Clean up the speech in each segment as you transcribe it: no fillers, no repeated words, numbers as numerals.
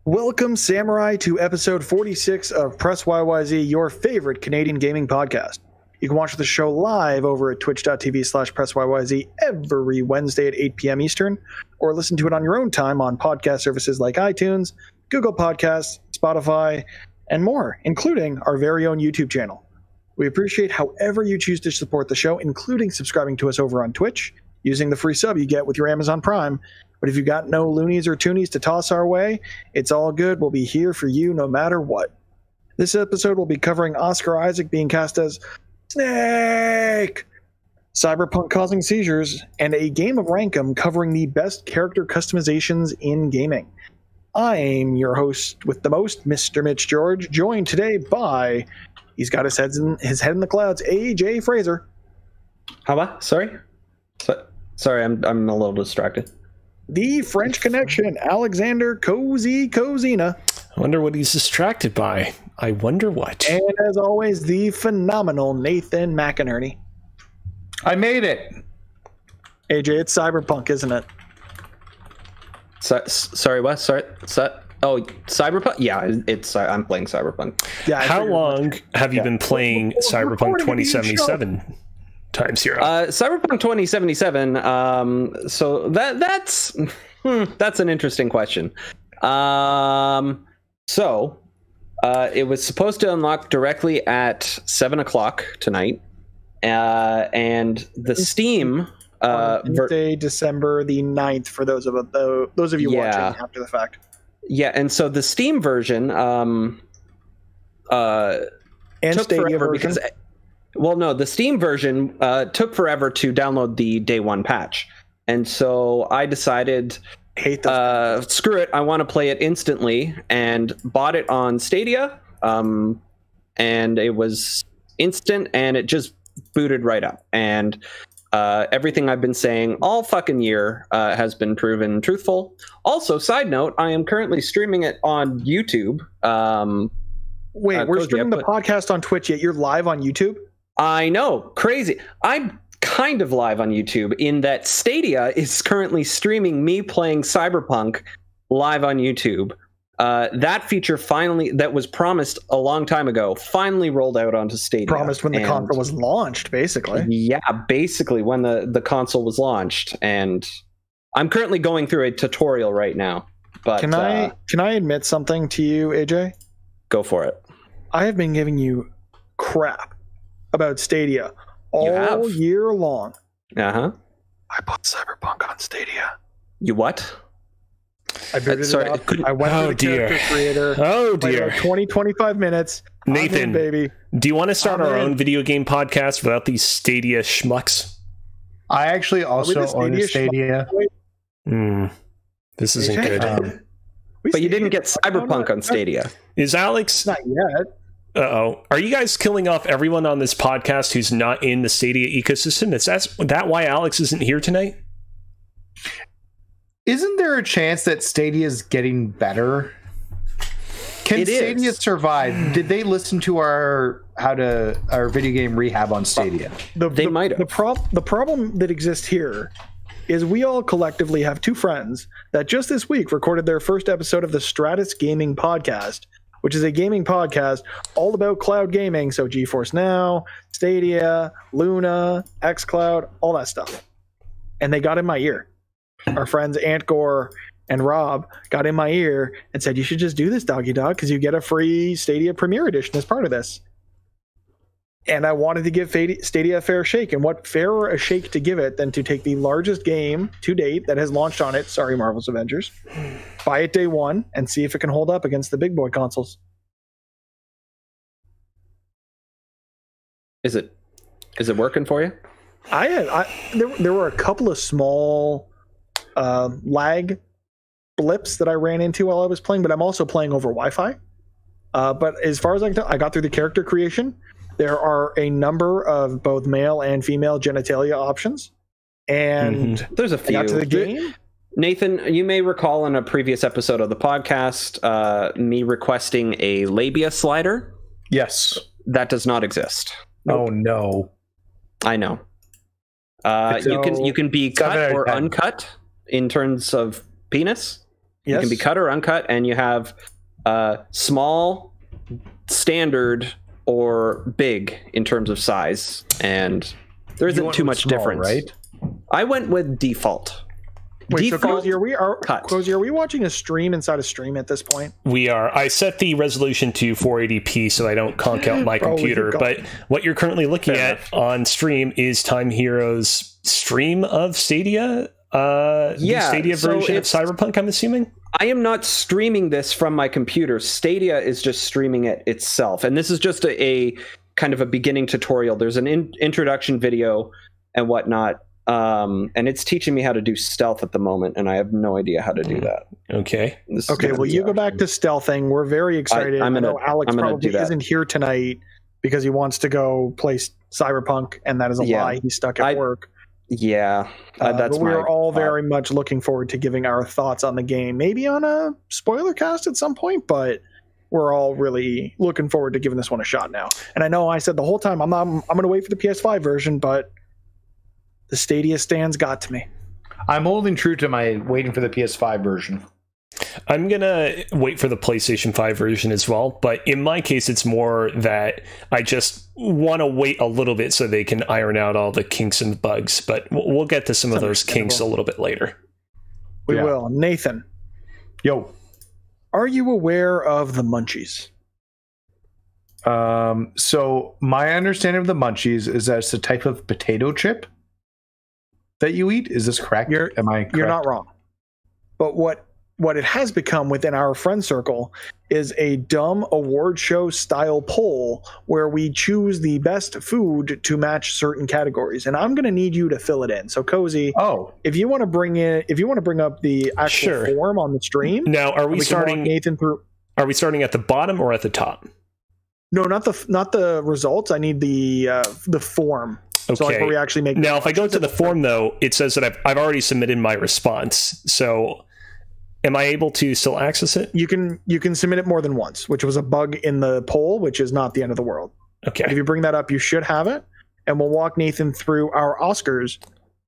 Welcome, Samurai, to episode 46 of Press YYZ, your favorite Canadian gaming podcast. You can watch the show live over at twitch.tv/PressYYZ every Wednesday at 8 p.m. Eastern, or listen to it on your own time on podcast services like iTunes, Google Podcasts, Spotify, and more, including our very own YouTube channel. We appreciate however you choose to support the show, including subscribing to us over on Twitch, using the free sub you get with your Amazon Prime. But if you've got no loonies or toonies to toss our way, it's all good. We'll be here for you no matter what. This episode will be covering Oscar Isaac being cast as Snake, Cyberpunk causing seizures, and a game of Rankum covering the best character customizations in gaming. I'm your host with the most, Mr. Mitch George, joined today by, he's got his head in the clouds, AJ Fraser. How about? Sorry, I'm a little distracted. The French Connection, Alexander Kozi Kozina. I wonder what he's distracted by. I wonder what. And as always, the phenomenal Nathan McInerney. I made it. AJ, it's Cyberpunk, isn't it? Sorry, what? Sorry. Oh, Cyberpunk? Yeah, I'm playing Cyberpunk. Yeah. How long have you been playing Cyberpunk 2077? Times zero. Cyberpunk 2077. So that's an interesting question. It was supposed to unlock directly at 7:00 tonight, and the Steam Wednesday, December the 9th, for those of you watching after the fact. Yeah, and so the Steam version and took Stadia forever version. because. Well, no, the Steam version took forever to download the day one patch. And so I decided, screw it, I want to play it instantly, and bought it on Stadia. And it was instant, and it just booted right up. And everything I've been saying all fucking year has been proven truthful. Also, side note, I am currently streaming it on YouTube. Wait, we're streaming the podcast on Twitch, yet you're live on YouTube? I know, crazy. I'm kind of live on YouTube in that Stadia is currently streaming me playing Cyberpunk live on YouTube. That feature that was promised a long time ago, finally rolled out onto Stadia. Promised when the console was launched, basically. Yeah, basically when the console was launched. And I'm currently going through a tutorial right now. But can I admit something to you, AJ? Go for it. I have been giving you crap about Stadia all year long. I bought Cyberpunk on Stadia. You what? I booted it up. I went to the character creator. Oh dear. 20-25 minutes. Nathan, baby. Do you want to start our own video game podcast without these Stadia schmucks? I actually also own a Stadia. This isn't good. But you didn't get Cyberpunk on Stadia. Is Alex? Not yet. Uh-oh. Are you guys killing off everyone on this podcast who's not in the Stadia ecosystem? Is that why Alex isn't here tonight? Isn't there a chance that Stadia is getting better? Can Stadia survive? Did they listen to our video game rehab on Stadia? They might have. The problem that exists here is we all collectively have two friends that just this week recorded their first episode of the Stratus Gaming Podcast, which is a gaming podcast all about cloud gaming. So GeForce Now, Stadia, Luna, xCloud, all that stuff. And they got in my ear. Our friends Ant Gore and Rob got in my ear and said, you should just do this, doggy dog, because you get a free Stadia Premier Edition as part of this. And I wanted to give Stadia a fair shake. And what fairer a shake to give it than to take the largest game to date that has launched on it, sorry, Marvel's Avengers, buy it day one, and see if it can hold up against the big boy consoles. Is it working for you? There were a couple of small lag blips that I ran into while I was playing, but I'm also playing over Wi-Fi. But as far as I can tell, I got through the character creation. There are a number of both male and female genitalia options. And there's a few. I got to the game. Nathan, you may recall in a previous episode of the podcast, me requesting a labia slider. Yes. That does not exist. Oh, no. I know. You can be cut or uncut in terms of penis. You can be cut or uncut, and you have small, standard, or big in terms of size, and there isn't too much difference. Right? I went with default. Wait, default, so Kozi, are we watching a stream inside a stream at this point? We are. I set the resolution to 480p so I don't conk out my computer, but what you're currently looking at on stream is Time Hero's stream of Stadia. The Stadia version of Cyberpunk, I'm assuming? I am not streaming this from my computer. Stadia is just streaming it itself. And this is just a kind of a beginning tutorial. There's an introduction video and whatnot. And it's teaching me how to do stealth at the moment, and I have no idea how to do that. Okay. Well, you go back to stealthing. We're very excited. I know Alex probably isn't here tonight because he wants to go play Cyberpunk, and that is a lie. He's stuck at work. Yeah, that's. But we're all very much looking forward to giving our thoughts on the game, maybe on a spoiler cast at some point, but we're all really looking forward to giving this one a shot now. And I know I said the whole time I'm going to wait for the PS5 version, but the Stadia stands got to me. I'm holding true to my waiting for the PS5 version. I'm going to wait for the PlayStation 5 version as well, but in my case, it's more that I just want to wait a little bit so they can iron out all the kinks and bugs, but we'll get to some of those kinks a little bit later. We will. Nathan. Yo. Are you aware of the munchies? So my understanding of the munchies is that it's a type of potato chip that you eat. Is this correct? Am I correct? You're not wrong. But what it has become within our friend circle is a dumb award show style poll where we choose the best food to match certain categories, and I'm going to need you to fill it in. So Kozi, if you want to bring up the actual form on the stream. Now, are we starting Nathan through? Are we starting at the bottom or at the top? No, not the results. I need the form. Okay. So like where we actually make. Now, if I go to the form, though, it says that I've already submitted my response. So, am I able to still access it? You can submit it more than once, which was a bug in the poll, which is not the end of the world. Okay. If you bring that up, you should have it, and we'll walk Nathan through our Oscars.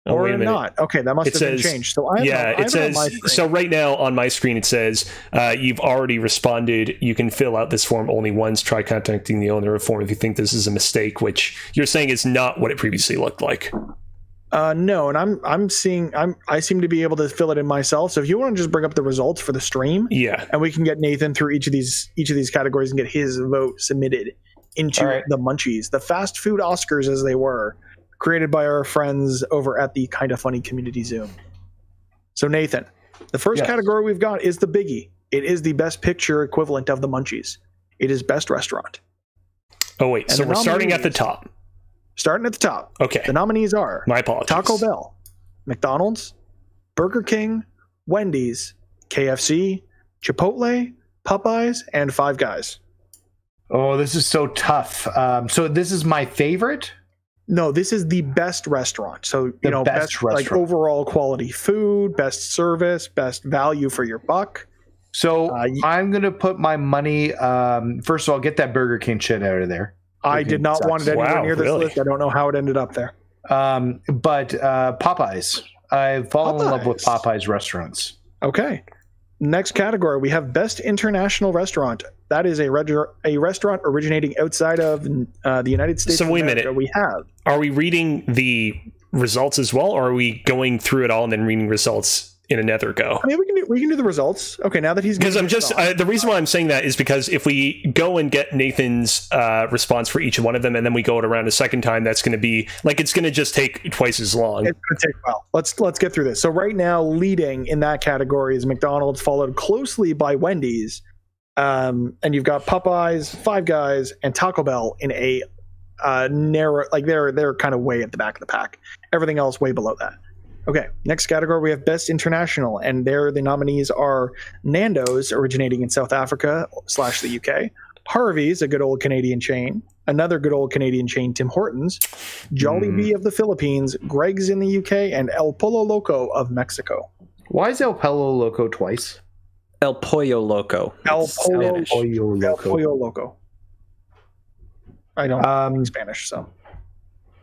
Or not. Okay, that must have been changed. So it says so right now on my screen it says you've already responded. You can fill out this form only once. Try contacting the owner of the form if you think this is a mistake, which you're saying is not what it previously looked like. No, and I seem to be able to fill it in myself. So if you want to just bring up the results for the stream, and we can get Nathan through each of these categories and get his vote submitted into the munchies, the fast food Oscars as they were. Created by our friends over at the Kinda Funny Community Zoom. So Nathan, the first category we've got is the biggie. It is the best picture equivalent of the munchies. It is best restaurant. Oh wait, so we're starting at the top. Starting at the top. Okay. The nominees are my apologies. Taco Bell, McDonald's, Burger King, Wendy's, KFC, Chipotle, Popeyes, and Five Guys. Oh, this is so tough. So this is my favorite? No, this is the best restaurant. So, best restaurant. Like overall quality food, best service, best value for your buck. So I'm going to put my money, first of all, get that Burger King shit out of there. I did not want it anywhere near this list. I don't know how it ended up there. But Popeyes. I've fallen in love with Popeyes restaurants. Okay. Next category, we have Best International Restaurant. That is a restaurant originating outside of the United States. So wait a minute. Are we reading the results as well, or are we going through it all and then reading results in another go? I mean, we can do the results. Okay, now that he's because I'm just the reason why I'm saying that is because if we go and get Nathan's response for each one of them and then we go it around a second time, that's going to be like it's going to just take twice as long. It's going to take a while. Let's get through this. So right now, leading in that category is McDonald's, followed closely by Wendy's, and you've got Popeyes, Five Guys, and Taco Bell in a narrow, like they're kind of way at the back of the pack. Everything else way below that. Okay, next category, we have Best International, and there the nominees are Nando's, originating in South Africa / the UK, Harvey's, a good old Canadian chain, another good old Canadian chain, Tim Hortons, Jollibee of the Philippines, Greg's in the UK, and El Pollo Loco of Mexico. Why is El Pollo Loco twice? El Pollo Loco. El Pollo Loco. I don't speak Spanish, so...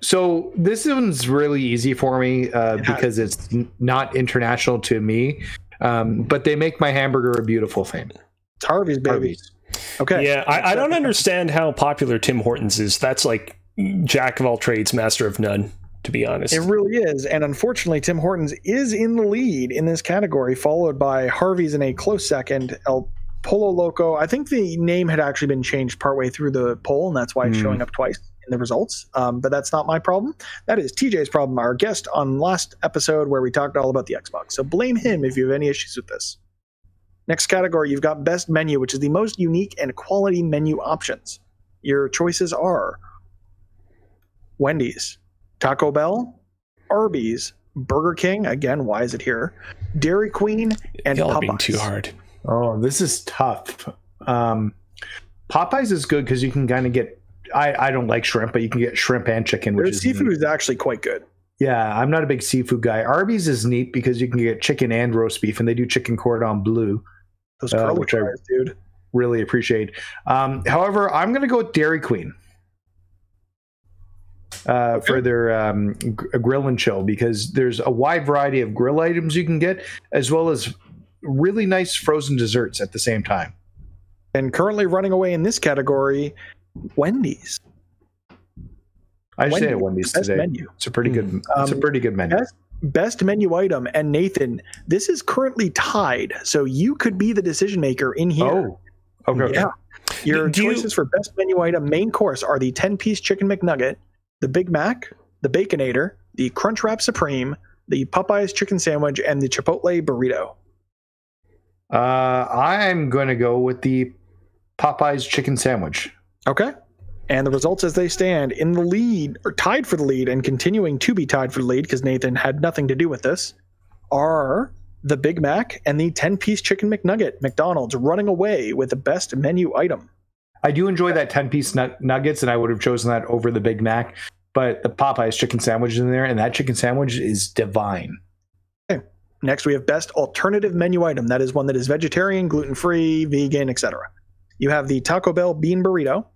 So this one's really easy for me because it's not international to me. But they make my hamburger a beautiful thing. It's Harvey's, baby. Harvey's. Okay. Yeah, I don't understand how popular Tim Hortons is. That's like jack of all trades, master of none, to be honest. It really is. And unfortunately, Tim Hortons is in the lead in this category, followed by Harvey's in a close second. El Polo Loco. I think the name had actually been changed partway through the poll, and that's why it's showing up twice in the results. But that's not my problem. That is TJ's problem, our guest on last episode where we talked all about the Xbox. So blame him if you have any issues with this. Next category, you've got Best Menu, which is the most unique and quality menu options. Your choices are Wendy's, Taco Bell, Arby's, Burger King, again, why is it here? Dairy Queen, and Y'all Popeyes. being too hard. Oh, this is tough. Popeyes is good because you can kind of get, I don't like shrimp, but you can get shrimp and chicken, which Their is seafood neat. is actually quite good. Yeah, I'm not a big seafood guy. Arby's is neat because you can get chicken and roast beef, and they do chicken cordon bleu. Those curly which I fries, dude. really appreciate. However, I'm going to go with Dairy Queen for their grill and chill, because there's a wide variety of grill items you can get, as well as really nice frozen desserts at the same time. And currently running away in this category, Wendy's. I say at Wendy's best today. menu. It's a pretty good. It's a pretty good menu. Best menu item. And Nathan, this is currently tied, so you could be the decision maker in here. Oh, okay. Yeah. Your choices for best menu item main course are the 10-piece chicken McNugget, the Big Mac, the Baconator, the Crunchwrap Supreme, the Popeyes chicken sandwich, and the Chipotle burrito. I'm going to go with the Popeyes chicken sandwich. Okay. And the results as they stand in the lead, or tied for the lead, and continuing to be tied for the lead because Nathan had nothing to do with this, are the Big Mac and the 10-piece chicken McNugget. McDonald's running away with the best menu item. I do enjoy that 10-piece nuggets, and I would have chosen that over the Big Mac. But the Popeyes chicken sandwich is in there, and that chicken sandwich is divine. Okay. Next, we have best alternative menu item. That is one that is vegetarian, gluten-free, vegan, etc. You have the Taco Bell bean burrito,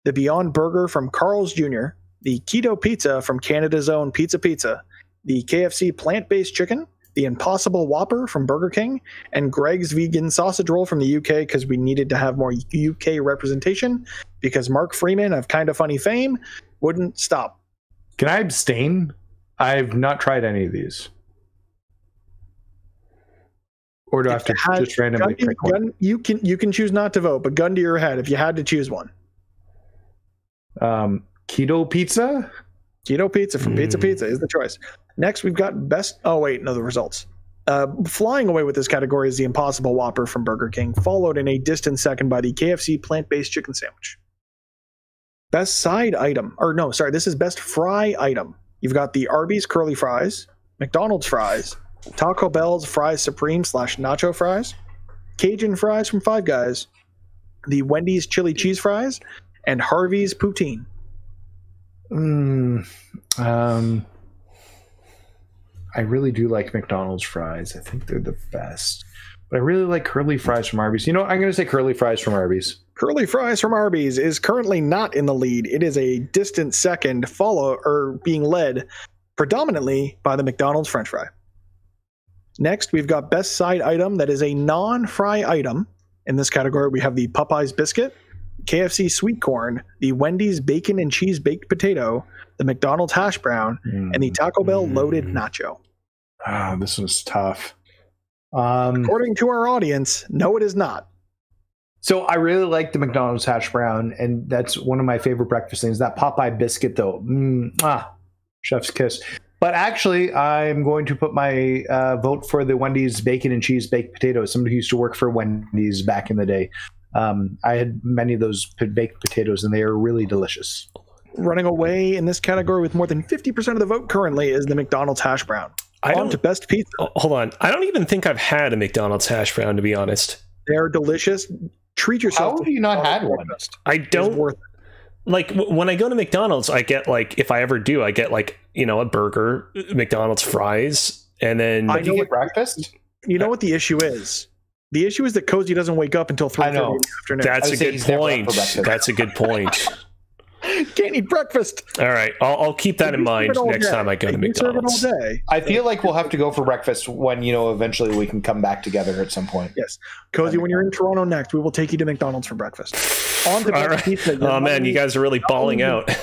the Beyond Burger from Carl's Jr., the Keto Pizza from Canada's own Pizza Pizza, the KFC plant-based chicken, the Impossible Whopper from Burger King, and Greg's vegan sausage roll from the UK because we needed to have more UK representation because Mark Freeman of Kinda Funny fame wouldn't stop. Can I abstain? I've not tried any of these. Or do I have to just randomly pick one? You can choose not to vote, but gun to your head if you had to choose one. Keto Pizza? Keto Pizza from Pizza Pizza is the choice. Next, we've got best... Oh, wait, no, the results. Flying away with this category is the Impossible Whopper from Burger King, followed in a distant second by the KFC plant-based chicken sandwich. Best side item... Or no, sorry, this is best fry item. You've got the Arby's curly fries, McDonald's fries, Taco Bell's fries supreme / nacho fries, Cajun fries from Five Guys, the Wendy's chili cheese fries, and Harvey's poutine. I really do like McDonald's fries. I think they're the best. But I really like curly fries from Arby's. You know, I'm going to say curly fries from Arby's. Curly fries from Arby's is currently not in the lead. It is a distant second, being led predominantly by the McDonald's French fry. Next, we've got best side item that is a non-fry item. In this category, we have the Popeyes biscuit, KFC sweet corn, the Wendy's bacon and cheese baked potato, the McDonald's hash brown, and the Taco Bell loaded nacho. This was tough. According to our audience, no, it is not. So I really like the McDonald's hash brown, and that's one of my favorite breakfast things. That Popeye biscuit, though, chef's kiss. But actually, I'm going to put my vote for the Wendy's bacon and cheese baked potatoes. Somebody who used to work for Wendy's back in the day. I had many of those baked potatoes, and they are really delicious. Running away in this category with more than 50% of the vote currently is the McDonald's hash brown. On to best pizza. Hold on. I don't even think I've had a McDonald's hash brown, to be honest. They're delicious. Treat yourself. How have you not had one? I don't. Worth it. Like, when I go to McDonald's, I get, like, if I ever do, I get, like, you know, a burger, McDonald's fries, and then... Do you get breakfast? You know what the issue is? The issue is that Kozi doesn't wake up until 3:30 in the afternoon. That's a good point. That's a good point. Can't eat breakfast. All right, I'll keep that in mind next time I go to McDonald's. Serve it all day. I feel like we'll have to go for breakfast when, eventually we can come back together at some point. Yes. Kozi, when you're in Toronto next, we will take you to McDonald's for breakfast. On to best pizza. Oh, man, you guys are really balling out.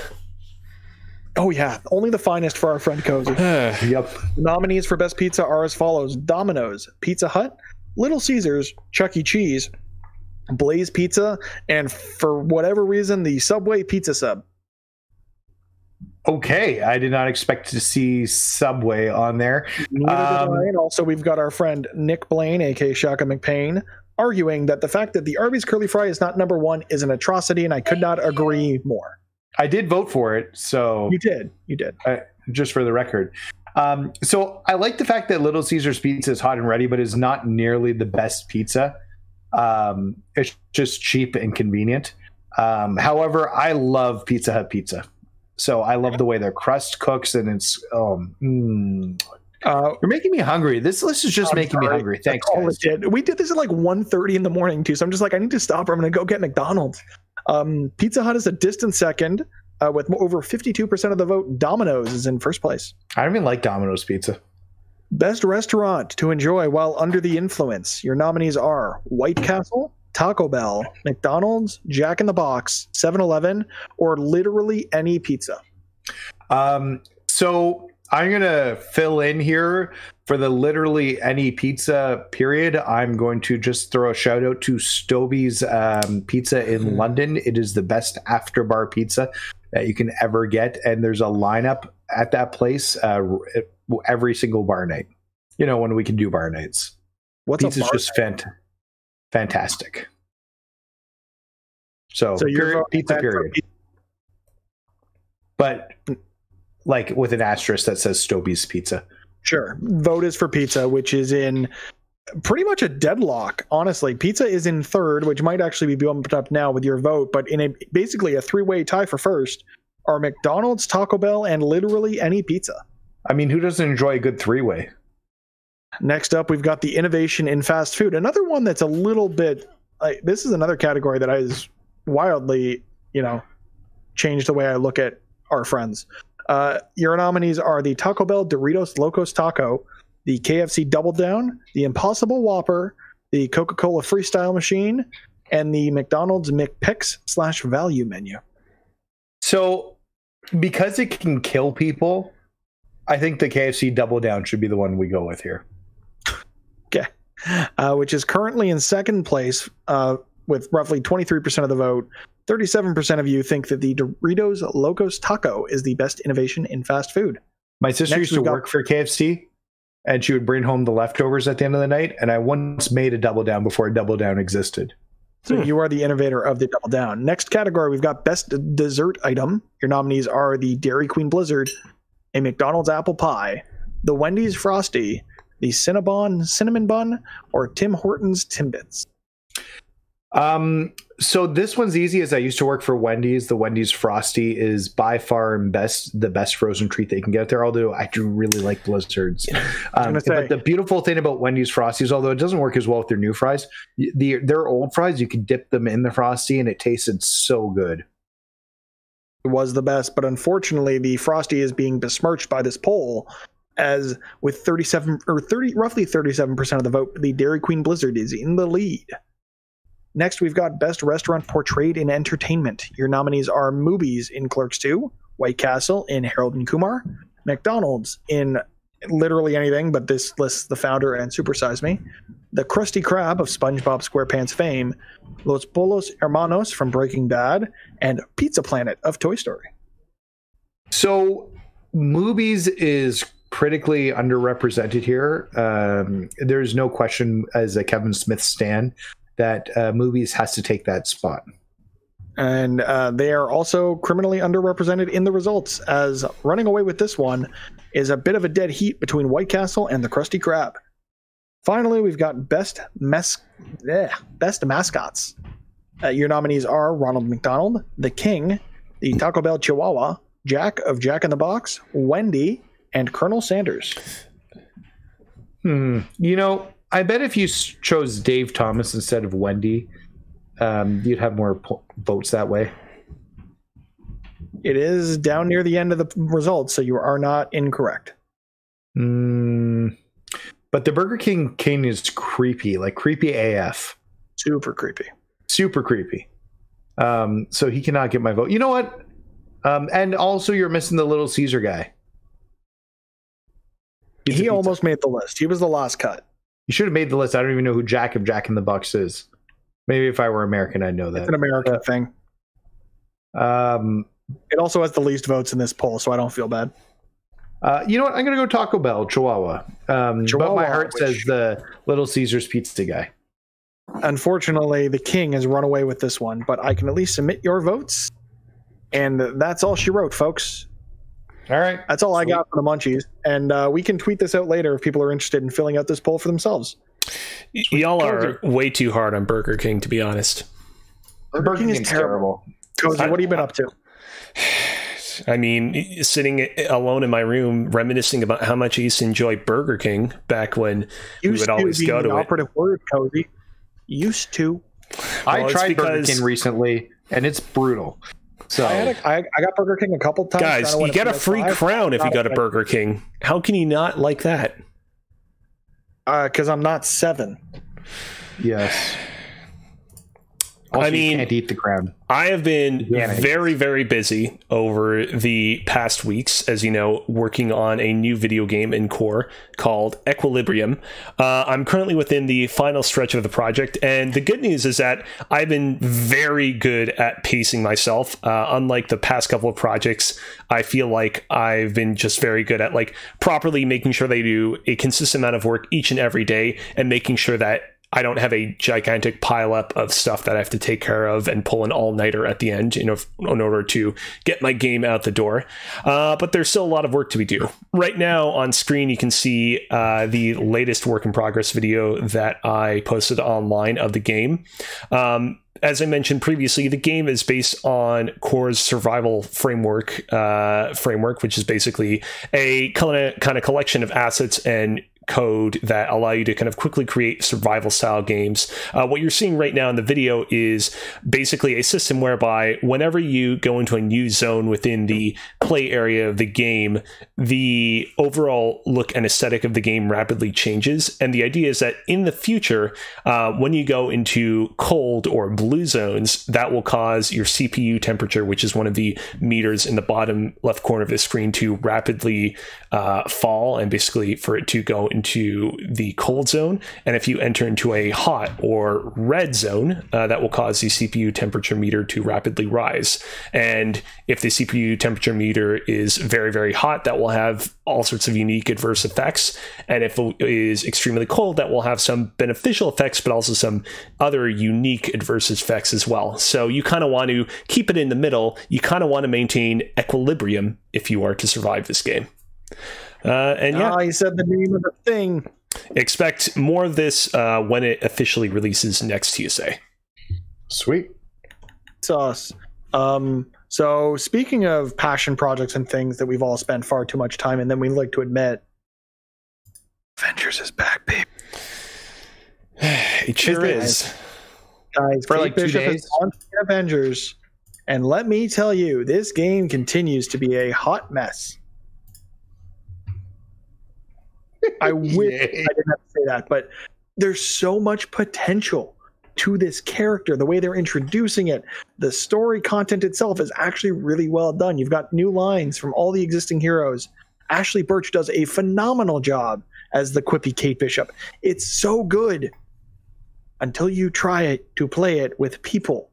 Oh, yeah. Only the finest for our friend Kozi. Yep. The nominees for best pizza are as follows: Domino's, Pizza Hut, Little Caesars, Chuck E. Cheese, Blaze Pizza, and for whatever reason, the Subway Pizza Sub. Okay, I did not expect to see Subway on there. Neither did I. And also, we've got our friend Nick Blaine, aka Shaka McPain, arguing that the fact that the Arby's Curly Fry is not number one is an atrocity, and I could not agree more. I did vote for it, so You did. just for the record. So I like the fact that Little Caesars pizza is hot and ready, but is not nearly the best pizza. It's just cheap and convenient. However, I love Pizza Hut pizza. So I love the way their crust cooks, and it's you're making me hungry. This list is just making me hungry. Thanks, guys. We did this at like 1:30 in the morning too, so I'm just like, I need to stop, or I'm going to go get McDonald's. Pizza Hut is a distant second, with over 52% of the vote. Domino's is in first place. I don't even like Domino's pizza. Best restaurant to enjoy while under the influence. Your nominees are White Castle, Taco Bell, McDonald's, Jack in the Box, 7-Eleven, or literally any pizza. So I'm going to fill in here for the literally any pizza period. I'm going to just throw a shout out to Stobie's Pizza in London. It is the best after bar pizza that you can ever get. And there's a lineup at that place every single bar night. When we can do bar nights. Pizza's just fantastic. So pizza period. But like with an asterisk that says Stobie's Pizza. Sure. Vote is for pizza, which is in pretty much a deadlock. Honestly, pizza is in third, which might actually be bumped up now with your vote, but in basically a three-way tie for first are McDonald's, Taco Bell, and literally any pizza. I mean, who doesn't enjoy a good three-way? Next up, we've got the innovation in fast food. Another one that's a little bit this is another category that has wildly, changed the way I look at our friends. Your nominees are the Taco Bell Doritos Locos Taco, the KFC Double Down, the Impossible Whopper, the Coca-Cola Freestyle Machine, and the McDonald's McPicks / value menu. So, because it can kill people, I think the KFC Double Down should be the one we go with here. Okay. Which is currently in second place with roughly 23% of the vote. 37% of you think that the Doritos Locos Taco is the best innovation in fast food. My sister used to work for KFC, and she would bring home the leftovers at the end of the night, and I once made a Double Down before a Double Down existed. So you are the innovator of the Double Down. Next category, we've got best dessert item. Your nominees are the Dairy Queen Blizzard, a McDonald's apple pie, the Wendy's Frosty, the Cinnabon cinnamon bun, or Tim Hortons Timbits. So this one's easy, as I used to work for Wendy's. The Wendy's Frosty is by far the best frozen treat that you can get there, although I do really like Blizzards. But the beautiful thing about Wendy's Frosties, although it doesn't work as well with their new fries, their old fries, you could dip them in the Frosty and it tasted so good. It was the best, but unfortunately the Frosty is being besmirched by this poll, as with roughly 37% of the vote, the Dairy Queen Blizzard is in the lead. Next, we've got Best Restaurant Portrayed in Entertainment. Your nominees are Moobies in Clerks 2, White Castle in Harold and Kumar, McDonald's in literally anything, but this lists the founder and Super Size Me, the Krusty Krab of SpongeBob SquarePants fame, Los Polos Hermanos from Breaking Bad, and Pizza Planet of Toy Story. So, Moobies is critically underrepresented here. There's no question, as a Kevin Smith stan, that Movies has to take that spot. And they are also criminally underrepresented in the results, as running away with this one is a bit of a dead heat between White Castle and the Krusty Krab. Finally, we've got best mascots. Your nominees are Ronald McDonald, the King, the Taco Bell Chihuahua, Jack of Jack in the Box, Wendy, and Colonel Sanders. I bet if you chose Dave Thomas instead of Wendy, you'd have more votes that way. It is down near the end of the results, so you are not incorrect. But the Burger King is creepy, like creepy AF. Super creepy. Super creepy. So he cannot get my vote. You know what? And also you're missing the Little Caesar guy. He almost made the list. He was the last cut. You should have made the list. I don't even know who Jack of Jack in the Box is. Maybe if I were American, I'd know that. It's an American thing. It also has the least votes in this poll, so I don't feel bad. You know what? I'm going to go Taco Bell, Chihuahua. But my heart says the Little Caesars pizza guy. Unfortunately, the king has run away with this one, but I can at least submit your votes. And that's all she wrote, folks. All right. That's all I got for the munchies. And we can tweet this out later if people are interested in filling out this poll for themselves. Y'all are way too hard on Burger King, to be honest. Burger King is terrible. Kozi, what have you been up to? I mean, sitting alone in my room, reminiscing about how much I used to enjoy Burger King back when we would always go to it. Operative word, Kozi. Used to. I tried Burger King recently, and it's brutal. So I got Burger King a couple times. Guys, you get a free crown if you go to Burger King. How can you not like that? Because I'm not 7. Yes. Also, I mean, you can't eat the crown. I have been very, very busy over the past weeks, as you know, working on a new video game in core called Equilibrium. I'm currently within the final stretch of the project, and the good news is that I've been very good at pacing myself. Unlike the past couple of projects, I feel like I've been just very good at like properly making sure they do a consistent amount of work each and every day, and making sure that I don't have a gigantic pileup of stuff that I have to take care of and pull an all-nighter at the end, in order to get my game out the door. But there's still a lot of work to be due. Right now on screen, you can see the latest work in progress video that I posted online of the game. As I mentioned previously, the game is based on Core's survival framework, which is basically a kind of collection of assets and code that allow you to kind of quickly create survival style games. What you're seeing right now in the video is basically a system whereby whenever you go into a new zone within the play area of the game, the overall look and aesthetic of the game rapidly changes. And the idea is that in the future, when you go into cold or blue zones, that will cause your CPU temperature, which is one of the meters in the bottom left corner of the screen, to rapidly fall, and basically for it to go into the cold zone. And if you enter into a hot or red zone, that will cause the CPU temperature meter to rapidly rise. And if the CPU temperature meter is very, very hot, that will have all sorts of unique adverse effects. And if it is extremely cold, that will have some beneficial effects, but also some other unique adverse effects as well. So you kind of want to keep it in the middle. You kind of want to maintain equilibrium if you are to survive this game. And yeah, you said the name of the thing. Expect more of this when it officially releases next Tuesday. Sweet sauce. So speaking of passion projects and things that we've all spent far too much time in, then we like to admit, Avengers is back, babe. It sure is. Guys, for like 2 days on Avengers, and let me tell you, this game continues to be a hot mess. I wish I didn't have to say that, but there's so much potential to this character. The way they're introducing it, the story content itself is actually really well done. You've got new lines from all the existing heroes. Ashley Birch does a phenomenal job as the quippy Kate Bishop. It's so good until you try it to play it with people.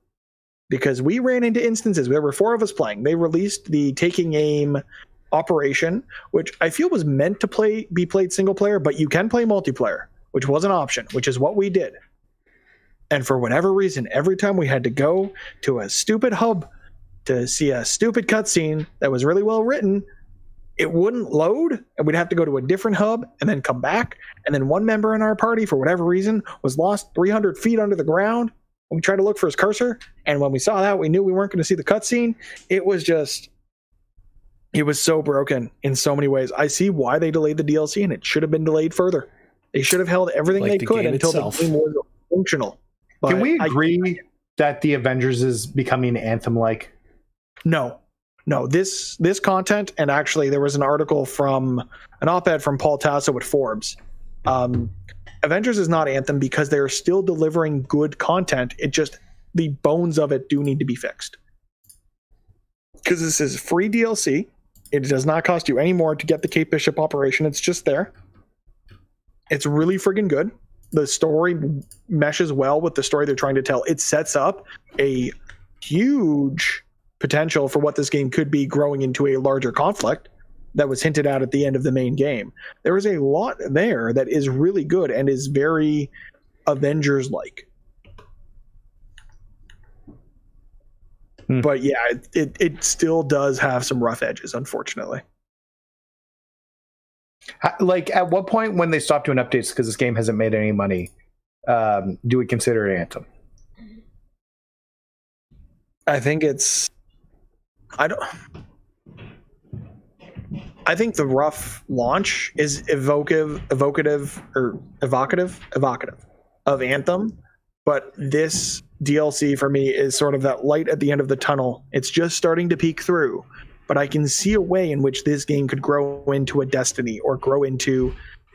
Because we ran into instances, there were 4 of us playing. They released the Taking Aim operation, which I feel was meant to be played single player, but you can play multiplayer, which was an option, which is what we did. And for whatever reason, every time we had to go to a stupid hub to see a stupid cutscene that was really well written, it wouldn't load, and we'd have to go to a different hub and then come back. And then one member in our party, for whatever reason, was lost 300 feet under the ground. We tried to look for his cursor, and when we saw that, we knew we weren't going to see the cutscene. It was so broken in so many ways. I see why they delayed the DLC, and it should have been delayed further. They should have held everything they could until the game was functional. But can we agree that the Avengers is becoming Anthem-like? No. No, this content, and actually there was an article from an op-ed from Paul Tasso at Forbes. Avengers is not Anthem because they're still delivering good content. It just, the bones of it do need to be fixed. Because this is free DLC. It does not cost you any more to get the Kate Bishop operation. It's just there. It's really friggin' good. The story meshes well with the story they're trying to tell. It sets up a huge potential for what this game could be growing into a larger conflict that was hinted at the end of the main game. There is a lot there that is really good and is very Avengers-like. But yeah, it still does have some rough edges, unfortunately. Like, at what point when they stop doing updates because this game hasn't made any money, do we consider it Anthem? I think it's... I think the rough launch is evocative of Anthem, but this DLC for me is sort of that light at the end of the tunnel. It's just starting to peek through, but I can see a way in which this game could grow into a Destiny or grow into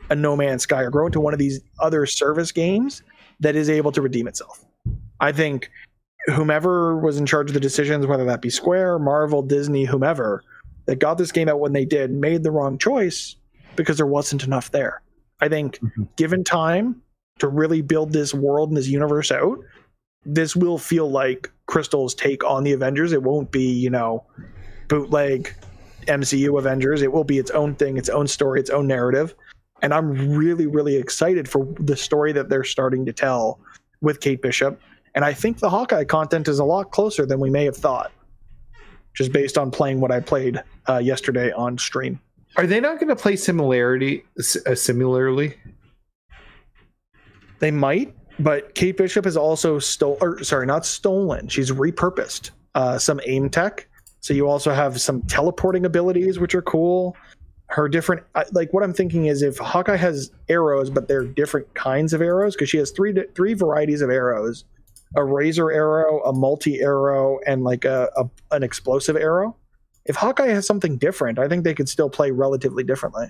a No Man's Sky or grow into one of these other service games that is able to redeem itself. I think whomever was in charge of the decisions, whether that be Square, Marvel, Disney, whomever, that got this game out when they did, made the wrong choice because there wasn't enough there. I think given time to really build this world and this universe out, this will feel like Crystal's take on the Avengers. It won't be, bootleg MCU Avengers. It will be its own thing, its own story, its own narrative. And I'm really, really excited for the story that they're starting to tell with Kate Bishop. And I think the Hawkeye content is a lot closer than we may have thought, just based on playing what I played yesterday on stream. Are they not going to play similarly? They might, but Kate Bishop has also not stolen. She's repurposed some aim tech. So you also have some teleporting abilities, which are cool. Her different, like what I'm thinking is if Hawkeye has arrows, but they're different kinds of arrows, because she has three varieties of arrows. A razor arrow, a multi-arrow, and like an explosive arrow. If Hawkeye has something different, I think they could still play relatively differently.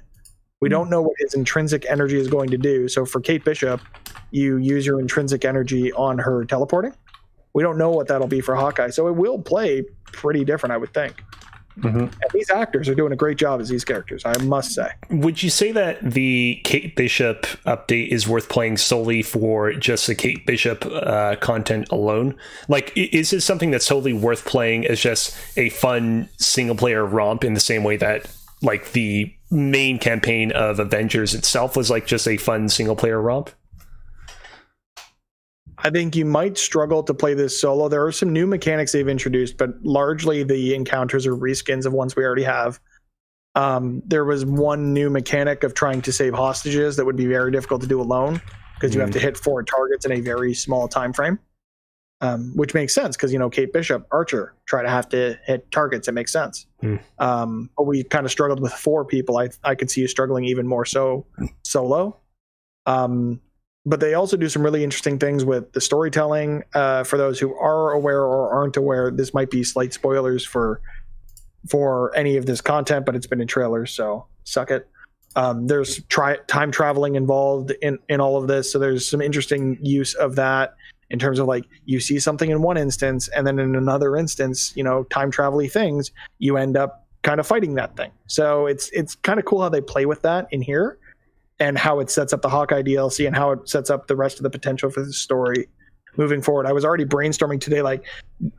We don't know what his intrinsic energy is going to do. So for Kate Bishop, you use your intrinsic energy on her teleporting. We don't know what that'll be for Hawkeye. So it will play pretty different, I would think. And these actors are doing a great job as these characters, I must say. Would you say that the Kate Bishop update is worth playing solely for just the Kate Bishop content alone? Like, is this something that's totally worth playing as just a fun single-player romp in the same way that, like, the main campaign of Avengers itself was, like, just a fun single-player romp? I think you might struggle to play this solo. There are some new mechanics they've introduced, but largely the encounters are reskins of ones we already have. There was one new mechanic of trying to save hostages that would be very difficult to do alone because you have to hit 4 targets in a very small time frame, which makes sense because, Kate Bishop, Archer, have to hit targets. It makes sense. But we kind of struggled with 4 people. I could see you struggling even more so solo. But they also do some really interesting things with the storytelling. For those who are aware or aren't aware, this might be slight spoilers for any of this content, but it's been in trailers, so suck it. There's time traveling involved in all of this, so there's some interesting use of that in terms of, like, you see something in one instance, and then in another instance, time travel-y things, you end up kind of fighting that thing. So it's kind of cool how they play with that in here, and how it sets up the Hawkeye DLC and how it sets up the rest of the potential for the story moving forward. I was already brainstorming today, like,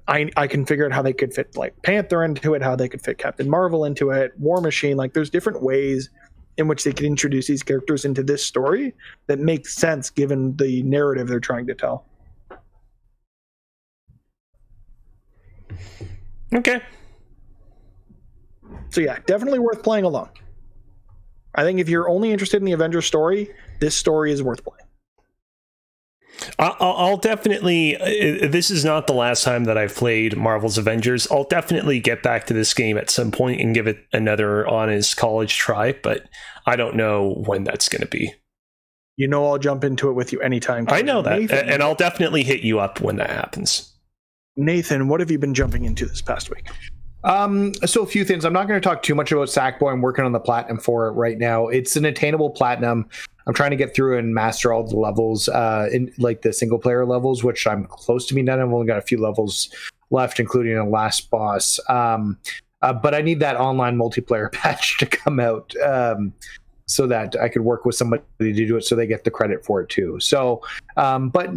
I can figure out how they could fit, like, Panther into it, how they could fit Captain Marvel into it, War Machine. Like, there's different ways in which they could introduce these characters into this story that makes sense given the narrative they're trying to tell. Okay. So yeah, definitely worth playing alone. I think if you're only interested in the Avengers story, this story is worth playing. I'll definitely, this is not the last time that I've played Marvel's Avengers. I'll definitely get back to this game at some point and give it another honest college try, but I don't know when that's going to be. I'll jump into it with you anytime. I know that, Nathan, and I'll definitely hit you up when that happens. Nathan, what have you been jumping into this past week? So a few things. I'm not going to talk too much about Sackboy. I'm working on the platinum for it right now. It's an attainable platinum. I'm trying to get through and master all the levels, in like the single player levels, which I'm close to being done. I've only got a few levels left, including a last boss. But I need that online multiplayer patch to come out, so that I could work with somebody to do it, so they get the credit for it too. So, but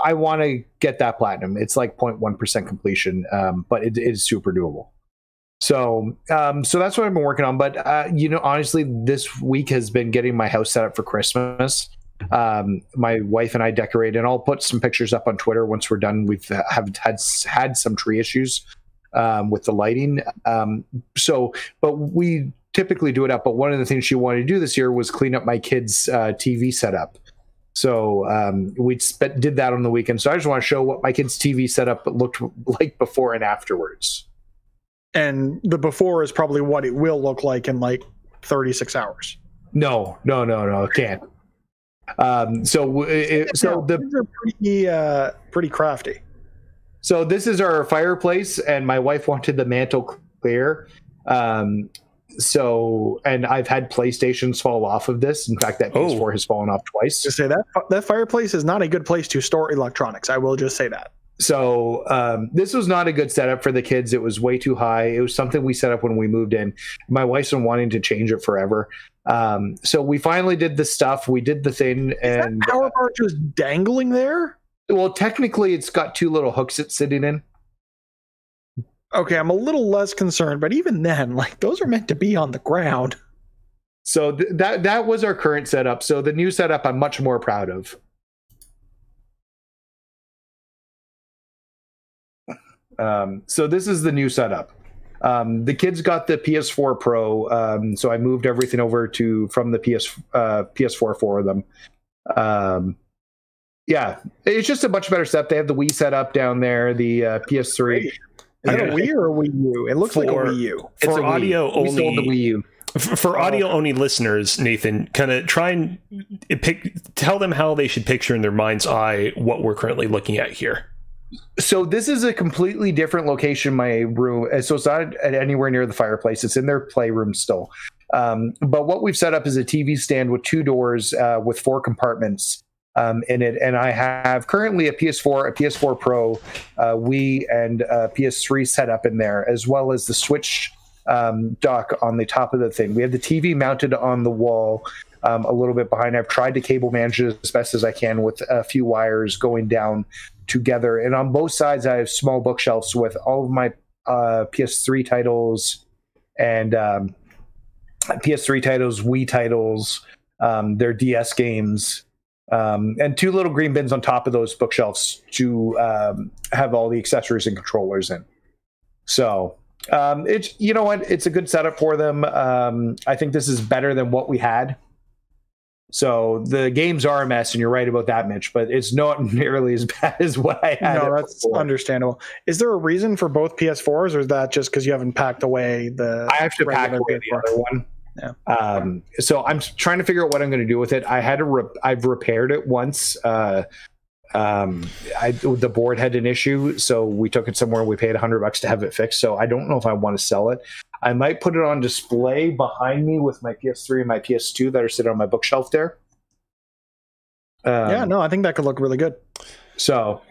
I want to get that platinum. It's like 0.1% completion, but it is super doable. So that's what I've been working on. But honestly, this week has been getting my house set up for Christmas. My wife and I decorated, and I'll put some pictures up on Twitter once we're done. We've had some tree issues with the lighting. But we typically do it up. But one of the things she wanted to do this year was clean up my kids' TV setup. So we did that on the weekend. So I just want to show what my kids' TV setup looked like before and afterwards. And the before is probably what it will look like in like 36 hours. No, it can't. These are pretty crafty. So this is our fireplace, and my wife wanted the mantle clear. And I've had PlayStations fall off of this. In fact, that PS4 has fallen off twice. To say that fireplace is not a good place to store electronics. I will just say that. So this was not a good setup for the kids. It was way too high. It was something we set up when we moved in. My wife's been wanting to change it forever. So we finally did the stuff. We did the thing. And that power bar just dangling there? Well, technically, it's got two little hooks it's sitting in. Okay, I'm a little less concerned, but even then, like, those are meant to be on the ground. So that was our current setup. So the new setup, I'm much more proud of. So this is the new setup. The kids got the PS4 Pro, so I moved everything over from the PS4 for them. Yeah, it's just a much better setup. They have the Wii setup down there, the PS3. Is that a Wii or a Wii U? It looks like a Wii U. For audio only, we sold the Wii U. For audio only listeners, Nathan, kind of try and tell them how they should picture in their mind's eye what we're currently looking at here. So this is a completely different location, my room. So it's not anywhere near the fireplace. It's in their playroom still. But what we've set up is a TV stand with two doors with 4 compartments in it. And I have currently a PS4, a PS4 Pro, Wii, and a PS3 set up in there, as well as the Switch dock on the top of the thing. We have the TV mounted on the wall a little bit behind. I've tried to cable manage it as best as I can with a few wires going down together, and on both sides I have small bookshelves with all of my PS3 titles and PS3 titles, Wii titles, their DS games, and 2 little green bins on top of those bookshelves to have all the accessories and controllers in. So it's, you know what, it's a good setup for them. I think this is better than what we had. So the games are a mess, and you're right about that, Mitch, but it's not nearly as bad as what I had. No, that's understandable. Is there a reason for both PS4s, or is that just because you haven't packed away the... I have to pack away the other one. Yeah. So I'm trying to figure out what I'm going to do with it. I've repaired it once. The board had an issue, so we took it somewhere and we paid $100 to have it fixed. So I don't know if I want to sell it. I might put it on display behind me with my PS3 and my PS2 that are sitting on my bookshelf there. I think that could look really good. So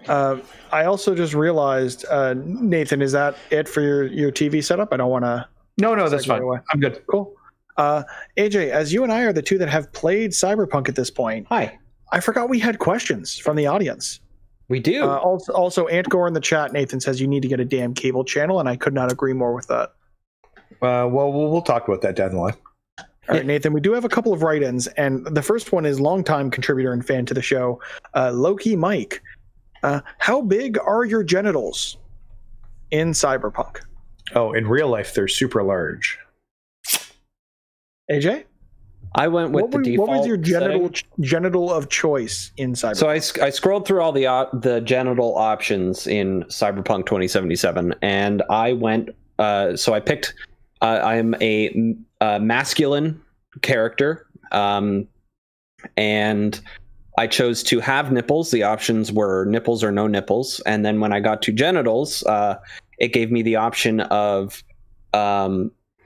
I also just realized, Nathan, is that it for your TV setup? I don't want to... No, that's fine. I'm good. Cool. AJ, as you and I are the two that have played Cyberpunk at this point, hi. I forgot we had questions from the audience. We do. Also, Antgore in the chat, Nathan says you need to get a damn cable channel, and I could not agree more with that. Well, we'll talk about that down the line. All right, Nathan, we do have a couple of write-ins, and the first one is longtime contributor and fan to the show, Loki Mike. How big are your genitals in Cyberpunk? Oh, in real life, they're super large. AJ? I went with the default. What was your genital of choice in Cyberpunk? So I scrolled through all the genital options in Cyberpunk 2077, and I went. So I picked. I'm a masculine character, and I chose to have nipples. The options were nipples or no nipples, and then when I got to genitals, it gave me the option of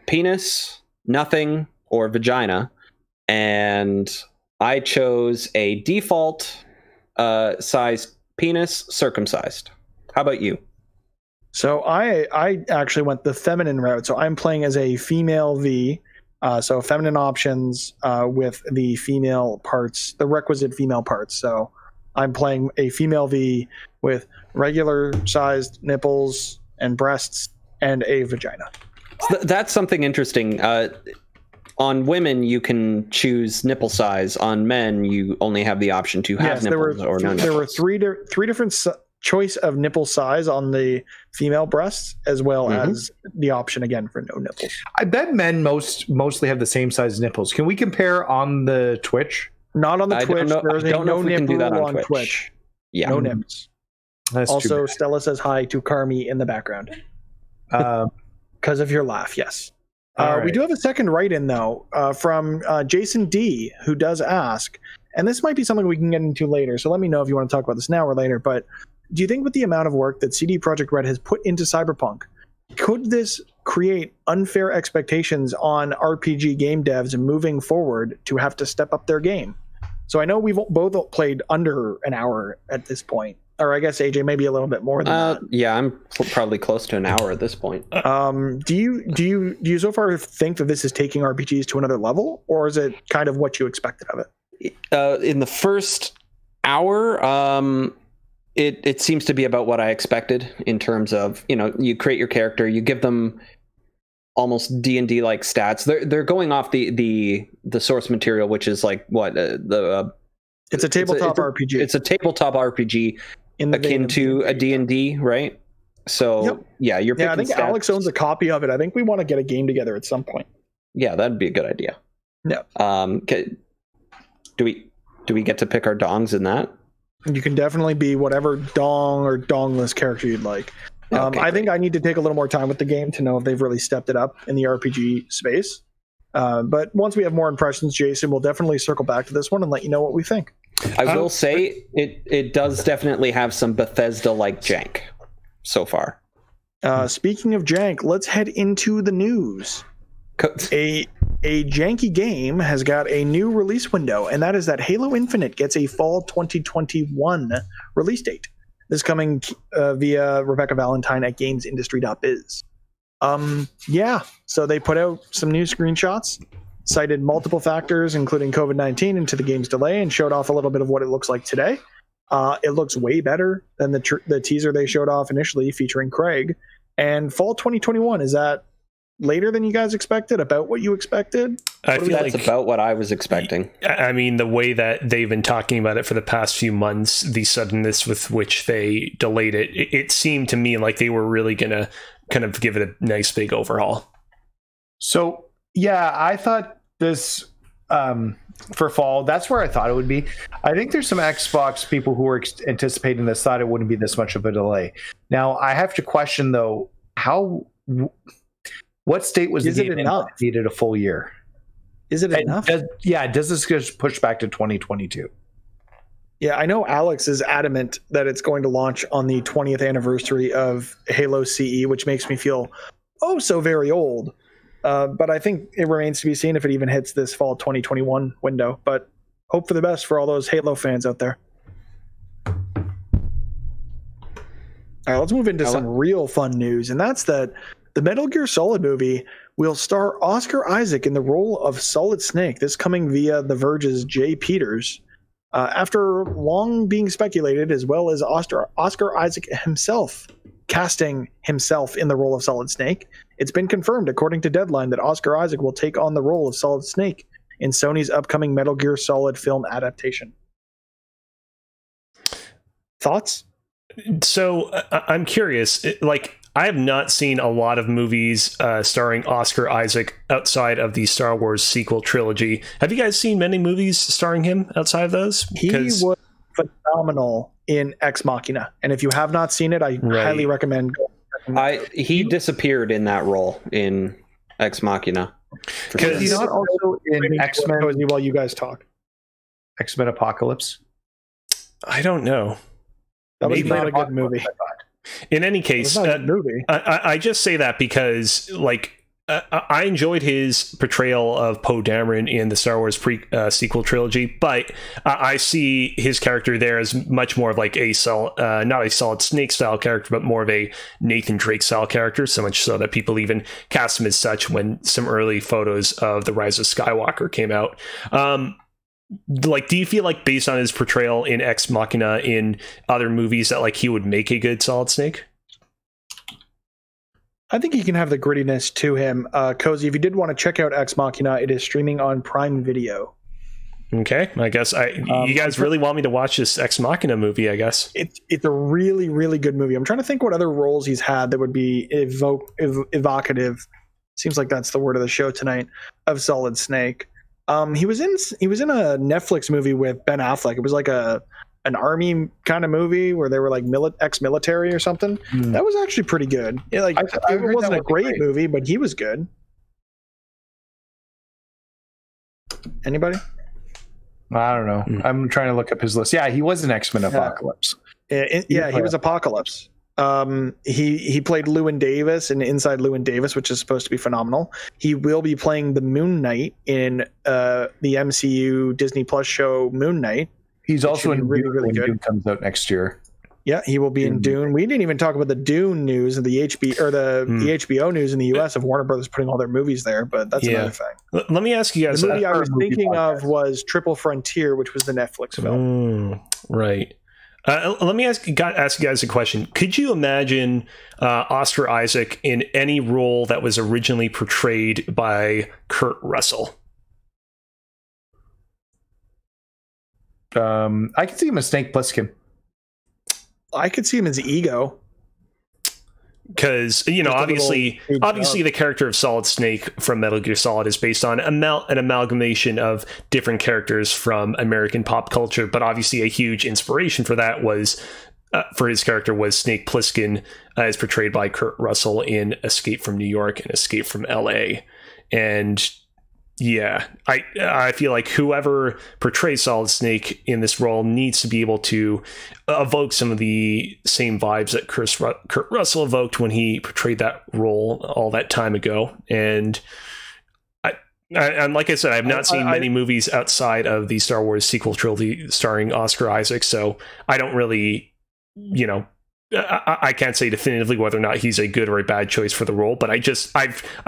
penis, nothing, or vagina. And I chose a default size penis, circumcised. How about you? So I actually went the feminine route. So I'm playing as a female V. So feminine options with the female parts, the requisite female parts. So I'm playing a female V with regular sized nipples and breasts and a vagina. So that's something interesting. On women, you can choose nipple size. On men, you only have the option to have nipples or no nipples. There were three different choice of nipple size on the female breasts, as well as the option again for no nipples. I bet men mostly have the same size nipples. Can we compare on the Twitch? Not on the Twitch. There's a no nipple on Twitch. Yeah, no nips. That's also, Stella says hi to Carmi in the background because of your laugh. Yes. Right. We do have a second write-in though from Jason D, who does ask, and this might be something we can get into later. So let me know if you want to talk about this now or later. But do you think with the amount of work that CD Projekt Red has put into Cyberpunk, could this create unfair expectations on RPG game devs moving forward to have to step up their game? So I know we've both played under an hour at this point, or I guess AJ maybe a little bit more than that. Yeah, I'm probably close to an hour at this point. Do you so far think that this is taking RPGs to another level, or is it kind of what you expected of it? In the first hour, it seems to be about what I expected in terms of, you create your character, you give them almost D&D like stats. They're going off the source material, which is like what it's a tabletop RPG. It's a tabletop RPG akin to a D&D, right? So yeah, you're picking I think stats. Alex owns a copy of it. I think we want to get a game together at some point. Yeah, that'd be a good idea. Yeah. Do we get to pick our dongs in that? You can definitely be whatever dong or dongless character you'd like. I think I need to take a little more time with the game to know if they've really stepped it up in the RPG space. But once we have more impressions, Jason, we'll definitely circle back to this one and let you know what we think. I will say it does definitely have some Bethesda-like jank so far. Speaking of jank, let's head into the news. A janky game has got a new release window, and that is that Halo Infinite gets a fall 2021 release date. This is coming via Rebecca Valentine at gamesindustry.biz. So they put out some new screenshots, cited multiple factors, including COVID-19, into the game's delay, and showed off a little bit of what it looks like today. It looks way better than the teaser they showed off initially featuring Craig. And fall 2021, is that later than you guys expected? About what you expected? I feel that's about what I was expecting. I mean, the way that they've been talking about it for the past few months, the suddenness with which they delayed it seemed to me like they were really going to kind of give it a nice big overhaul. So, yeah, I thought this for fall, that's where I thought it would be. I think there's some Xbox people who were anticipating this thought it wouldn't be this much of a delay. Now, I have to question, though, what state was the game in needed a full year? Is it enough? Does this just push back to 2022? Yeah, I know Alex is adamant that it's going to launch on the 20th anniversary of Halo CE, which makes me feel so very old. But I think it remains to be seen if it even hits this fall 2021 window. But hope for the best for all those Halo fans out there. All right, let's move into some real fun news, and that's that the Metal Gear Solid movie will star Oscar Isaac in the role of Solid Snake, this coming via The Verge's Jay Peters. After long being speculated, as well as Oscar Isaac himself casting himself in the role of Solid Snake, it's been confirmed, according to Deadline, that Oscar Isaac will take on the role of Solid Snake in Sony's upcoming Metal Gear Solid film adaptation. Thoughts? So I'm curious, I have not seen a lot of movies starring Oscar Isaac outside of the Star Wars sequel trilogy. Have you guys seen many movies starring him outside of those? He was phenomenal in Ex Machina, and if you have not seen it, I highly recommend going. He disappeared in that role in Ex Machina. Is he not also in X-Men? While you guys talk, X-Men Apocalypse. I don't know. That was not a good movie. In any case, I just say that because, like, I enjoyed his portrayal of Poe Dameron in the Star Wars sequel trilogy, but I see his character there as much more of like not a Solid Snake style character, but more of a Nathan Drake style character, so much so that people even cast him as such when some early photos of The Rise of Skywalker came out. Like, do you feel like based on his portrayal in Ex Machina in other movies that like he would make a good Solid Snake? I think he can have the grittiness to him. Kozi, if you did want to check out Ex Machina, it is streaming on Prime Video. Okay, I guess you guys really want me to watch this Ex Machina movie, I guess. It's a really, really good movie. I'm trying to think what other roles he's had that would be evocative. Seems like that's the word of the show tonight, of Solid Snake. He was in a Netflix movie with Ben Affleck. It was like an army kind of movie where they were like ex-military or something. That was actually pretty good. It wasn't a great movie, but he was good. Anybody? I don't know. I'm trying to look up his list. Yeah, he was an X-Men Apocalypse. He was Apocalypse. He played Llewyn Davis in Inside Llewyn Davis, which is supposed to be phenomenal. He will be playing the Moon Knight in the MCU Disney Plus show Moon Knight. He's also in really, Dune really when good. Dune comes out next year. Yeah, he will be in Dune. We didn't even talk about the Dune news and the HBO news in the US of Warner Brothers putting all their movies there, but that's another thing. Let me ask you guys. The movie I was thinking of was Triple Frontier, which was the Netflix film. Right. Let me ask you guys a question. Could you imagine Oscar Isaac in any role that was originally portrayed by Kurt Russell? I could see him as Snake Plissken. I could see him as Ego. Because, obviously the character of Solid Snake from Metal Gear Solid is based on an amalgamation of different characters from American pop culture, but obviously a huge inspiration for that was for his character was Snake Plissken, as portrayed by Kurt Russell in Escape from New York and Escape from LA. And yeah, I feel like whoever portrays Solid Snake in this role needs to be able to evoke some of the same vibes that Kurt Russell evoked when he portrayed that role all that time ago. And like I said, I've not seen many movies outside of the Star Wars sequel trilogy starring Oscar Isaac, so I don't really, I can't say definitively whether or not he's a good or a bad choice for the role, but I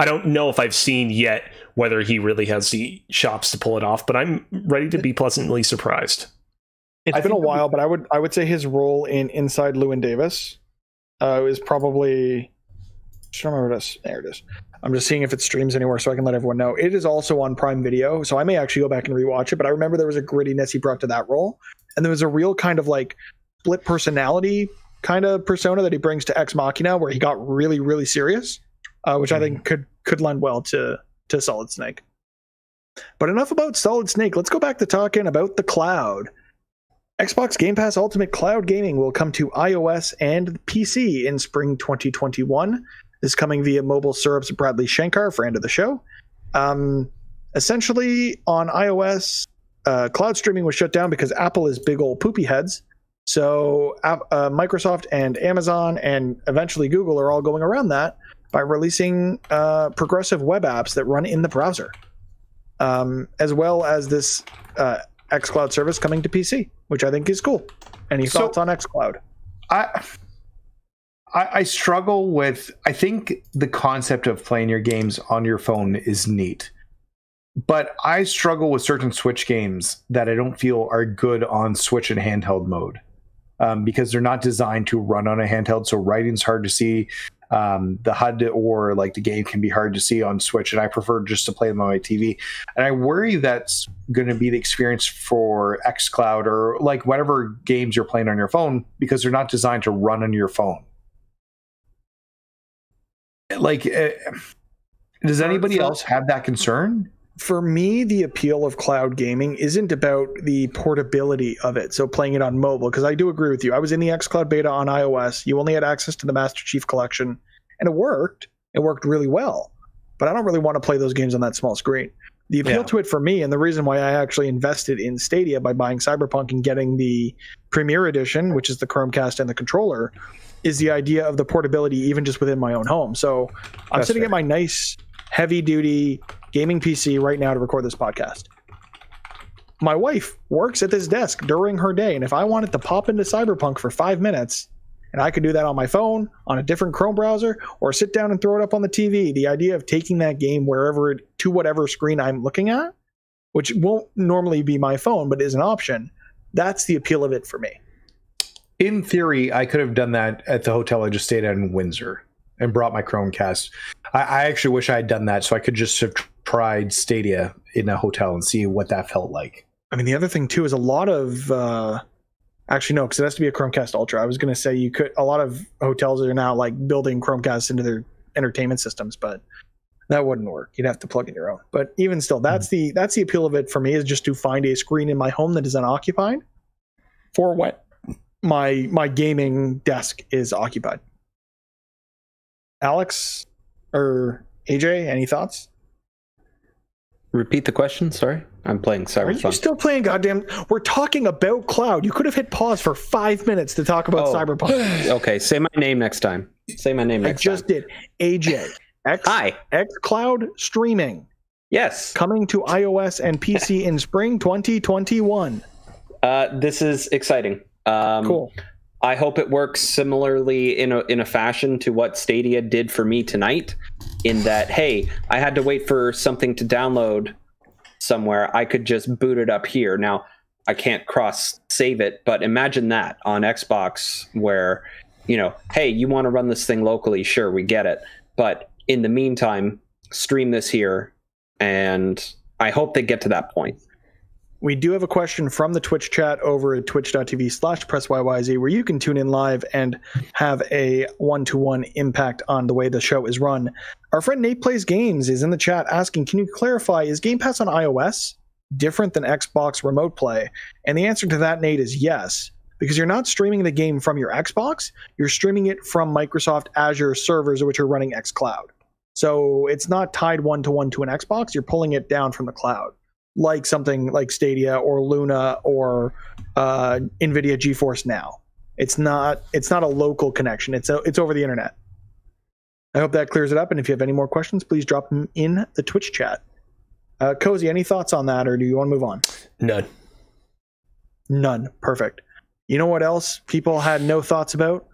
don't know if I've seen yet whether he really has the chops to pull it off, but I'm ready to be pleasantly surprised. It's been a while, but I would say his role in Inside Llewyn Davis is probably, I don't remember this. There it is. I'm just seeing if it streams anywhere so I can let everyone know. It is also on Prime Video, so I may actually go back and rewatch it, but I remember there was a grittiness he brought to that role, and there was a real kind of like split personality kind of persona that he brings to Ex Machina, where he got really, really serious, which I think could lend well to Solid Snake. But enough about Solid Snake. Let's go back to talking about the cloud. Xbox Game Pass Ultimate Cloud Gaming will come to iOS and PC in spring 2021. This is coming via Mobile Syrup's Bradley Shankar, friend of the show. Essentially, on iOS, cloud streaming was shut down because Apple is big old poopy heads. So Microsoft and Amazon and eventually Google are all going around that by releasing progressive web apps that run in the browser, as well as this xCloud service coming to PC, which I think is cool. Any thoughts on xCloud? I struggle with, I think the concept of playing your games on your phone is neat, but I struggle with certain Switch games that I don't feel are good on Switch and handheld mode, because they're not designed to run on a handheld. So writing's hard to see. The HUD or like the game can be hard to see on Switch, and I prefer just to play them on my TV. And I worry that's going to be the experience for xCloud or like whatever games you're playing on your phone, because they're not designed to run on your phone. Like, does anybody else have that concern? For me, the appeal of cloud gaming isn't about the portability of it, so playing it on mobile, because I do agree with you. I was in the xCloud beta on iOS. You only had access to the Master Chief Collection, and it worked. It worked really well, but I don't really want to play those games on that small screen. The appeal to it for me, and the reason why I actually invested in Stadia by buying Cyberpunk and getting the Premier Edition, which is the Chromecast and the controller, is the idea of the portability even just within my own home. So I'm sitting at my nice heavy duty gaming PC right now to record this podcast. My wife works at this desk during her day, and if I wanted to pop into Cyberpunk for 5 minutes, and I could do that on my phone, on a different Chrome browser, or sit down and throw it up on the TV, the idea of taking that game to whatever screen I'm looking at, which won't normally be my phone, but is an option, that's the appeal of it for me. In theory, I could have done that at the hotel I just stayed at in Windsor and brought my Chromecast. I actually wish I had done that so I could just have tried Stadia in a hotel and see what that felt like. I mean, the other thing, too, is a lot of... actually, no, because it has to be a Chromecast Ultra. I was going to say a lot of hotels are now like building Chromecasts into their entertainment systems, but that wouldn't work. You'd have to plug in your own. But even still, that's the appeal of it for me, is just to find a screen in my home that is unoccupied for when my gaming desk is occupied. Alex or AJ, any thoughts? Repeat the question. Sorry, I'm playing Cyberpunk. Are you still playing goddamn? We're talking about Cloud. You could have hit pause for 5 minutes to talk about Cyberpunk. Okay, say my name next time. Say my name next time. I just did. AJ. Hi. xCloud streaming. Yes. Coming to iOS and PC in spring 2021. This is exciting. Cool. I hope it works similarly in a fashion to what Stadia did for me tonight, in that, hey, I had to wait for something to download somewhere. I could just boot it up here. Now, I can't cross save it, but imagine that on Xbox where, hey, you want to run this thing locally? Sure, we get it. But in the meantime, stream this here, and I hope they get to that point. We do have a question from the Twitch chat over at twitch.tv/Press YYZ, where you can tune in live and have a one-to-one impact on the way the show is run. Our friend Nate Plays Games is in the chat asking, can you clarify, is Game Pass on iOS different than Xbox Remote Play? And the answer to that, Nate, is yes, because you're not streaming the game from your Xbox. You're streaming it from Microsoft Azure servers, which are running xCloud. So it's not tied one-to-one to an Xbox. You're pulling it down from the cloud, like something like Stadia or Luna or NVIDIA GeForce Now. It's not a local connection. It's over the internet. I hope that clears it up. And if you have any more questions, please drop them in the Twitch chat. Kozi, any thoughts on that, or do you want to move on? None. Perfect. You know what else people had no thoughts about?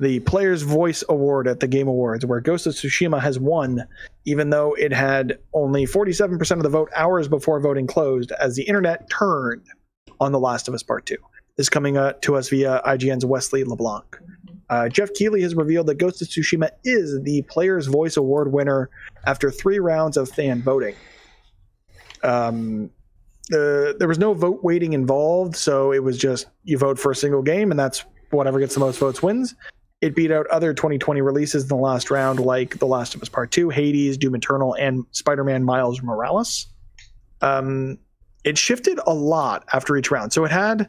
The Player's Voice Award at the Game Awards, where Ghost of Tsushima has won, even though it had only 47% of the vote hours before voting closed, as the internet turned on The Last of Us Part 2. This is coming to us via IGN's Wesley LeBlanc. Jeff Keighley has revealed that Ghost of Tsushima is the Player's Voice Award winner after 3 rounds of fan voting. There was no vote weighting involved, so it was just you vote for a single game, and that's whatever gets the most votes wins. It beat out other 2020 releases in the last round, like The Last of Us Part 2, Hades, Doom Eternal, and Spider-Man Miles Morales. It shifted a lot after each round. So it had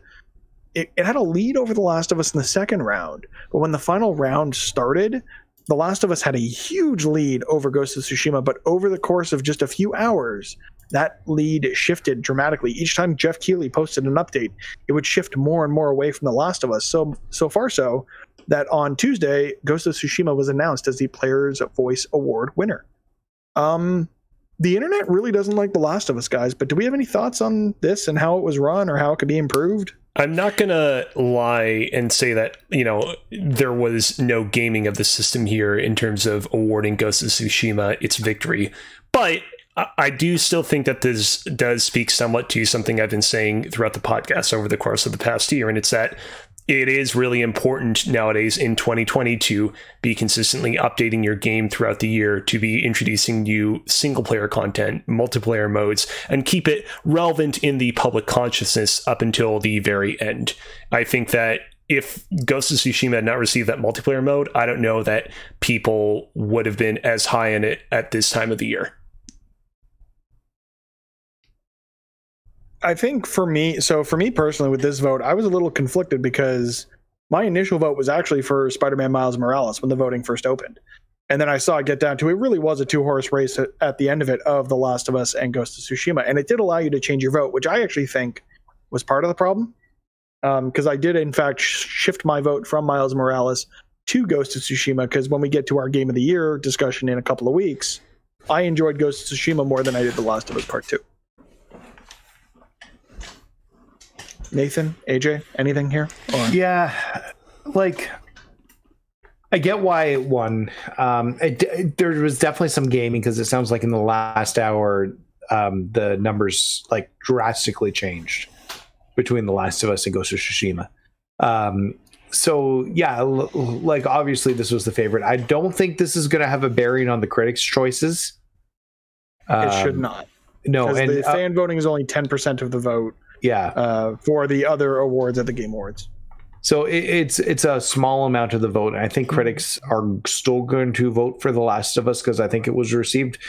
a lead over The Last of Us in the second round, but when the final round started, The Last of Us had a huge lead over Ghost of Tsushima, but over the course of just a few hours, that lead shifted dramatically. Each time Jeff Keighley posted an update, it would shift more and more away from The Last of Us. So far so that on Tuesday, Ghost of Tsushima was announced as the Player's Voice Award winner. The internet really doesn't like The Last of Us, guys, but do we have any thoughts on this and how it was run or how it could be improved? I'm not going to lie and say that, there was no gaming of the system here in terms of awarding Ghost of Tsushima its victory. But I do still think that this does speak somewhat to something I've been saying throughout the podcast over the course of the past year, and it's that it is really important nowadays in 2020 to be consistently updating your game throughout the year, to be introducing new single-player content, multiplayer modes, and keep it relevant in the public consciousness up until the very end. I think that if Ghost of Tsushima had not received that multiplayer mode, I don't know that people would have been as high in it at this time of the year. I think for me personally with this vote, I was a little conflicted because my initial vote was actually for Spider-Man Miles Morales when the voting first opened. And then I saw it get down to, it really was a 2-horse race at the end of it of The Last of Us and Ghost of Tsushima. And it did allow you to change your vote, which I actually think was part of the problem. Because I did, in fact, shift my vote from Miles Morales to Ghost of Tsushima, because when we get to our Game of the Year discussion in a couple of weeks, I enjoyed Ghost of Tsushima more than I did The Last of Us Part 2. Nathan, AJ, anything here? Yeah, like, I get why it won. There was definitely some gaming, because it sounds like in the last hour, the numbers like drastically changed between The Last of Us and Ghost of Tsushima. So yeah, like obviously this was the favorite. I don't think this is going to have a bearing on the critics' choices. It should not. No, and the fan voting is only 10% of the vote. Yeah, for the other awards at the Game Awards. So it's a small amount of the vote. I think critics are still going to vote for The Last of Us, because I think it was received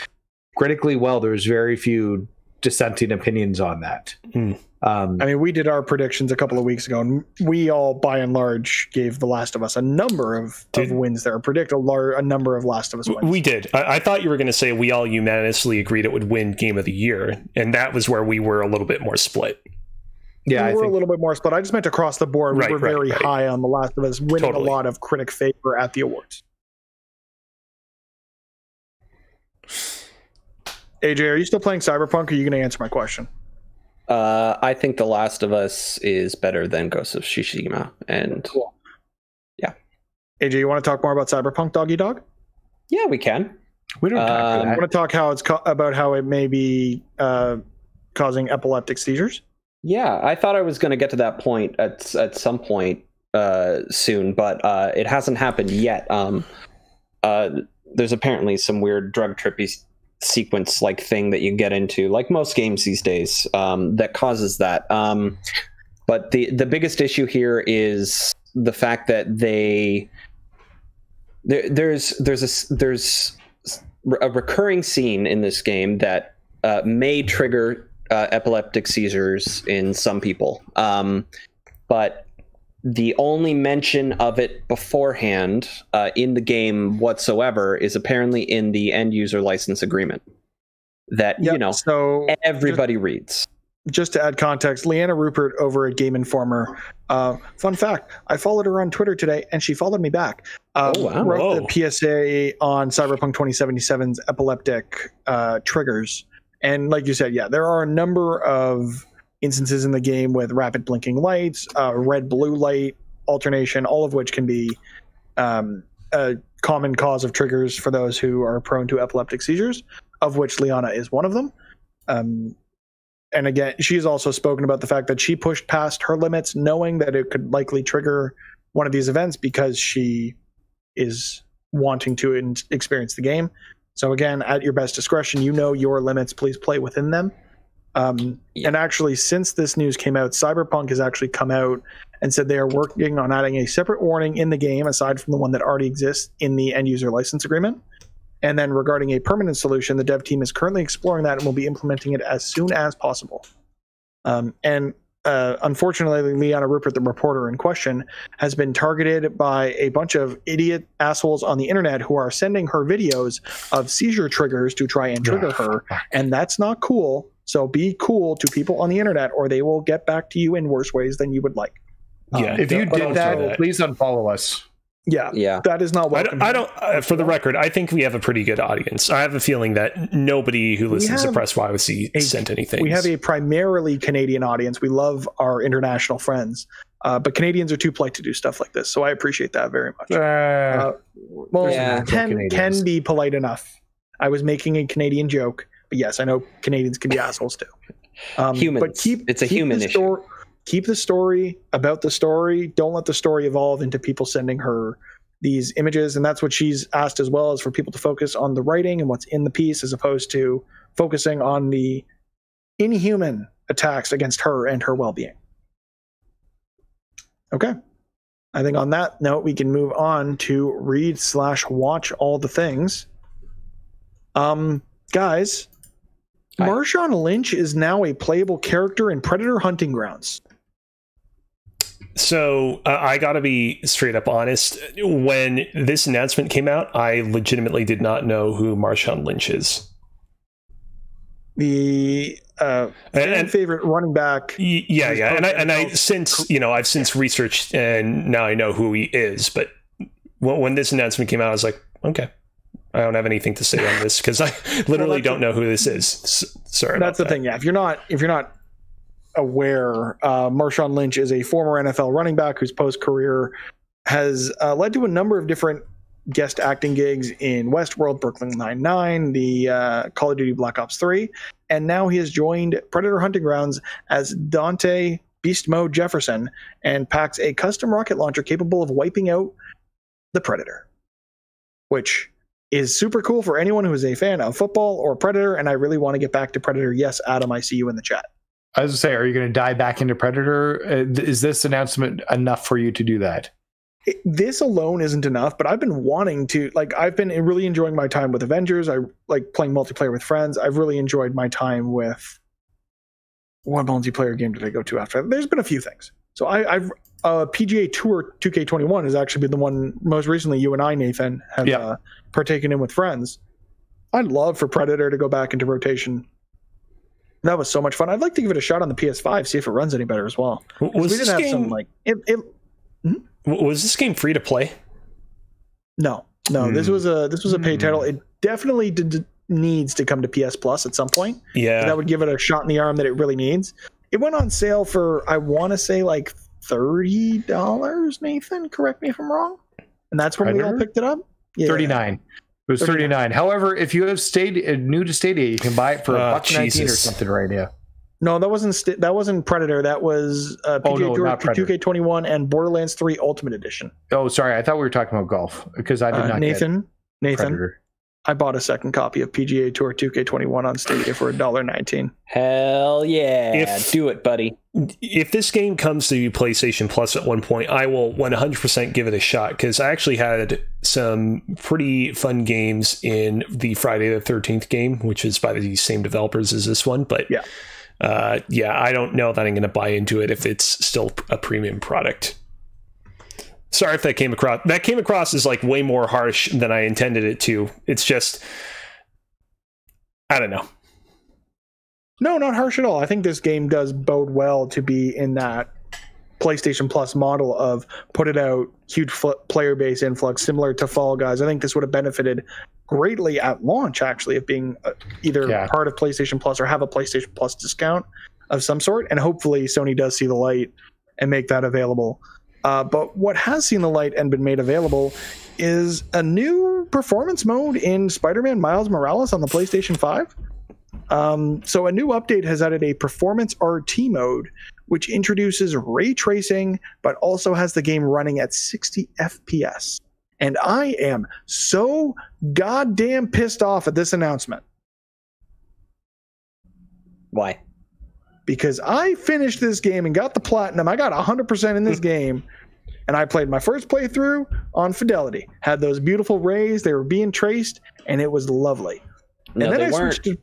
critically well. There's very few dissenting opinions on that. I mean, we did our predictions a couple of weeks ago, and we all, by and large, gave The Last of Us a number of wins there. Predict a number of Last of Us wins. We did. I thought you were going to say we all unanimously agreed it would win Game of the Year, and that was where we were a little bit more split. Yeah, we were a little bit more split. I just meant across the board. We were very high on The Last of Us, winning a lot of critic favor at the awards. AJ, are you still playing Cyberpunk, or are you going to answer my question? I think The Last of Us is better than Ghost of Tsushima, and cool. Yeah. AJ, you want to talk more about Cyberpunk, Doggy Dog? Yeah, we can. We don't talk I want to talk about how it may be causing epileptic seizures. Yeah, I thought I was going to get to that point at some point soon, but it hasn't happened yet. There's apparently some weird drug trippy sequence like thing that you get into, like most games these days, that causes that. But the biggest issue here is the fact that there's a recurring scene in this game that may trigger epileptic seizures in some people, but the only mention of it beforehand in the game whatsoever is apparently in the end user license agreement that so everybody reads. Just to add context, Leanna Rupert over at Game Informer, fun fact, I followed her on Twitter today and she followed me back. Wrote the PSA on Cyberpunk 2077's epileptic triggers. And like you said, yeah, there are a number of instances in the game with rapid blinking lights, red-blue light alternation, all of which can be a common cause of triggers for those who are prone to epileptic seizures, of which Liana is one of them. And again, she's also spoken about the fact that she pushed past her limits, knowing that it could likely trigger one of these events because she is wanting to experience the game. So again, at your best discretion, your limits, please play within them. And actually, since this news came out, Cyberpunk has actually come out and said they are working on adding a separate warning in the game, aside from the one that already exists in the end user license agreement. And then regarding a permanent solution, the dev team is currently exploring that and will be implementing it as soon as possible. Unfortunately, Liana Rupert, the reporter in question, has been targeted by a bunch of idiot assholes on the internet who are sending her videos of seizure triggers to try and trigger her. And that's not cool. So be cool to people on the internet, or they will get back to you in worse ways than you would like. If you did that, please unfollow us. Yeah. That is not welcome. I don't for the record, I think we have a pretty good audience. I have a feeling that nobody who listens to Press YYZ sent anything. We have a primarily Canadian audience. We love our international friends. But Canadians are too polite to do stuff like this. So I appreciate that very much. Can be polite enough. I was making a Canadian joke. But yes, I know Canadians can be assholes too. Humans. But it's a human issue. Keep the story about the story. Don't let the story evolve into people sending her these images. And that's what she's asked as well, is for people to focus on the writing and what's in the piece, as opposed to focusing on the inhuman attacks against her and her well-being. Okay. I think on that note, we can move on to read/watch all the things. Guys, Marshawn Lynch is now a playable character in Predator Hunting Grounds. So I gotta be straight up honest. When this announcement came out, I legitimately did not know who Marshawn Lynch is. The favorite running back. And I since I've since researched and now I know who he is. But when this announcement came out, I was like, okay, I don't have anything to say on this because I literally don't know who this is. Sorry. That's the thing. Yeah, if you're not aware, Marshawn Lynch is a former NFL running back whose post-career has led to a number of different guest acting gigs in Westworld, Brooklyn Nine-Nine, the Call of Duty Black Ops 3, and now he has joined Predator Hunting Grounds as Dante Beast Mode Jefferson and packs a custom rocket launcher capable of wiping out the Predator, which is super cool for anyone who is a fan of football or Predator, and I really want to get back to Predator. Yes, Adam, I see you in the chat. I was going to say, are you going to dive back into Predator? Is this announcement enough for you to do that? This alone isn't enough, but I've been wanting to, I've been really enjoying my time with Avengers. I like playing multiplayer with friends. I've really enjoyed my time with, what multiplayer game did I go to after that? There's been a few things. So I've PGA Tour 2K21 has actually been the one most recently you and I, Nathan, have partaken in with friends. I'd love for Predator to go back into rotation. That was so much fun. I'd like to give it a shot on the PS5, see if it runs any better as well. Was this game free to play? No. This was a paid title. It definitely needs to come to PS Plus at some point. Yeah, that would give it a shot in the arm that it really needs. It went on sale for, I want to say, like $30. Nathan, correct me if I'm wrong. And that's when we all picked it up. Yeah. $39. It was $39. However, if you have new to Stadia, you can buy it for $1.19 or something right now. No, that wasn't Predator. That was PGA Tour 2K21 and Borderlands 3 Ultimate Edition. Oh, sorry. I thought we were talking about golf because I did not Nathan, Predator. I bought a second copy of PGA Tour 2K21 on Stadia for $1.19. Hell yeah. Do it, buddy. If this game comes to PlayStation Plus at one point, I will 100% give it a shot because I actually had some pretty fun games in the Friday the 13th game, which is by the same developers as this one. But I don't know that I'm going to buy into it if it's still a premium product. Sorry if that came across as like way more harsh than I intended it to. It's just, I don't know. No, not harsh at all. I think this game does bode well to be in that PlayStation Plus model of put it out, huge player base influx, similar to Fall Guys. I think this would have benefited greatly at launch, actually, of being either part of PlayStation Plus or have a PlayStation Plus discount of some sort. And hopefully Sony does see the light and make that available. But what has seen the light and been made available is a new performance mode in Spider-Man Miles Morales on the PlayStation 5. So a new update has added a performance RT mode, which introduces ray tracing, but also has the game running at 60 FPS. And I am so goddamn pissed off at this announcement. Why? Because I finished this game and got the platinum. I got 100% in this game. And I played my first playthrough on Fidelity. Had those beautiful rays. They were being traced. And it was lovely. No, and then they weren't. Switched to...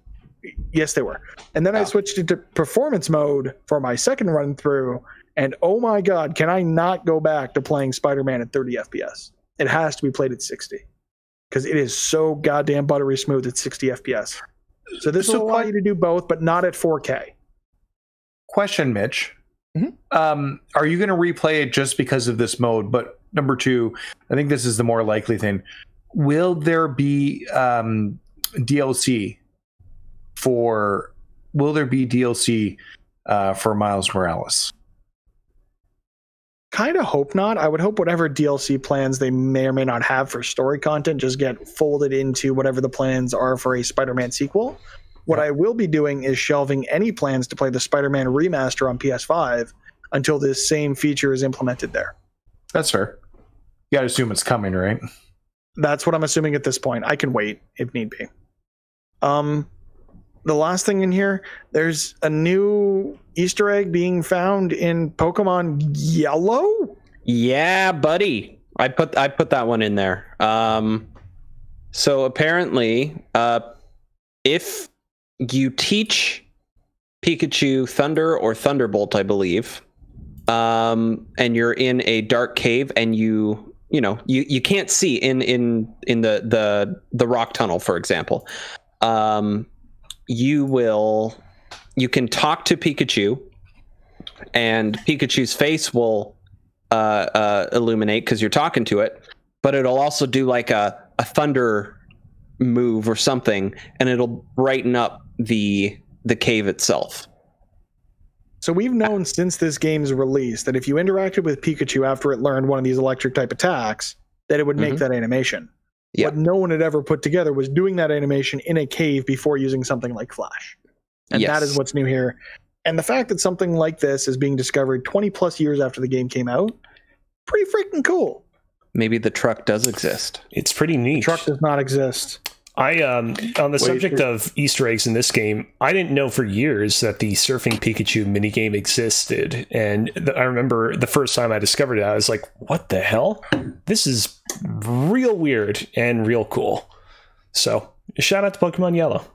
Yes, they were. And then I switched into performance mode for my second run through. And oh my God, can I not go back to playing Spider-Man at 30 FPS? It has to be played at 60. Because it is so goddamn buttery smooth at 60 FPS. So this will allow you to do both, but not at 4K. Question, Mitch. Are you going to replay it just because of this mode? But number two, I think this is the more likely thing. Will there be DLC for Miles Morales? Kind of hope not. I would hope whatever DLC plans they may or may not have for story content just get folded into whatever the plans are for a Spider-Man sequel. What I will be doing is shelving any plans to play the Spider-Man remaster on PS5 until this same feature is implemented there. That's fair. You got to assume it's coming, right? That's what I'm assuming at this point. I can wait if need be. The last thing in here, there's a new Easter egg being found in Pokemon Yellow. Yeah, buddy. I put that one in there. So apparently, if you teach Pikachu Thunder or Thunderbolt, I believe, and you're in a dark cave and you can't see in the rock tunnel, for example, you can talk to Pikachu and Pikachu's face will illuminate because you're talking to it, but it'll also do like a thunder move or something, and it'll brighten up the cave itself. So we've known since this game's release that if you interacted with Pikachu after it learned one of these electric type attacks, that it would make that animation. Yeah. What no one had ever put together was doing that animation in a cave before using something like Flash. And that is what's new here. And the fact that something like this is being discovered 20 plus years after the game came out, pretty freaking cool. Maybe the truck does exist. It's pretty neat. The truck does not exist. On the subject of Easter eggs in this game, I didn't know for years that the Surfing Pikachu minigame existed. And I remember the first time I discovered it, I was like, what the hell? This is real weird and real cool. So, shout out to Pokemon Yellow.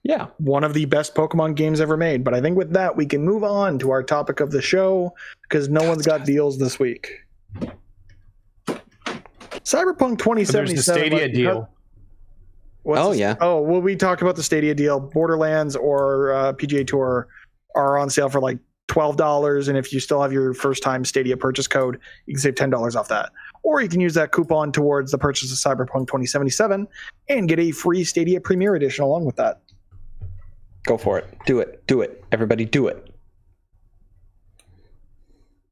Yeah, one of the best Pokemon games ever made. But I think with that, we can move on to our topic of the show, because no one's got deals this week. Cyberpunk 2077. There's the Stadia deal. Oh, well, we talked about the Stadia deal. Borderlands or PGA Tour are on sale for like $12, and if you still have your first time Stadia purchase code, you can save $10 off that. Or you can use that coupon towards the purchase of Cyberpunk 2077 and get a free Stadia Premier Edition along with that. Go for it. Do it. Do it. Everybody do it.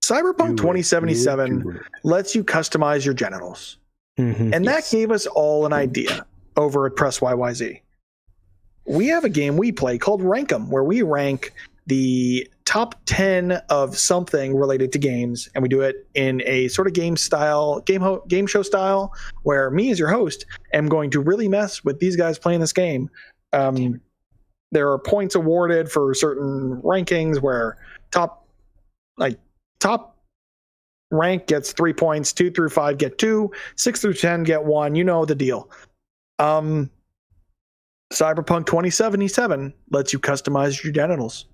Cyberpunk 2077 lets you customize your genitals. And that gave us all an idea over at Press YYZ. We have a game we play called Rankem, where we rank the top 10 of something related to games, and we do it in a sort of game show style, where me as your host am going to really mess with these guys playing this game. There are points awarded for certain rankings where top rank gets 3 points, 2 through 5 get 2, 6 through 10 get 1. You know the deal. Cyberpunk 2077 lets you customize your genitals.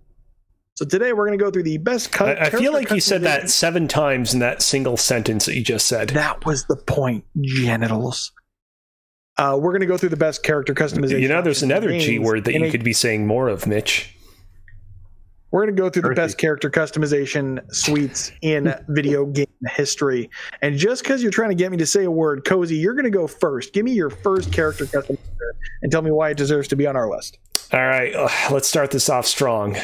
So today we're going to go through the best I feel like you said that 7 times in that single sentence that you just said. That was the point. Genitals. We're going to go through the best character customization. You know, there's another G word that you could be saying more of, Mitch. We're going to go through the best character customization suites in video game history. And just because you're trying to get me to say a word, Kozi, you're going to go first. Give me your first character customizer and tell me why it deserves to be on our list. All right, let's start this off strong.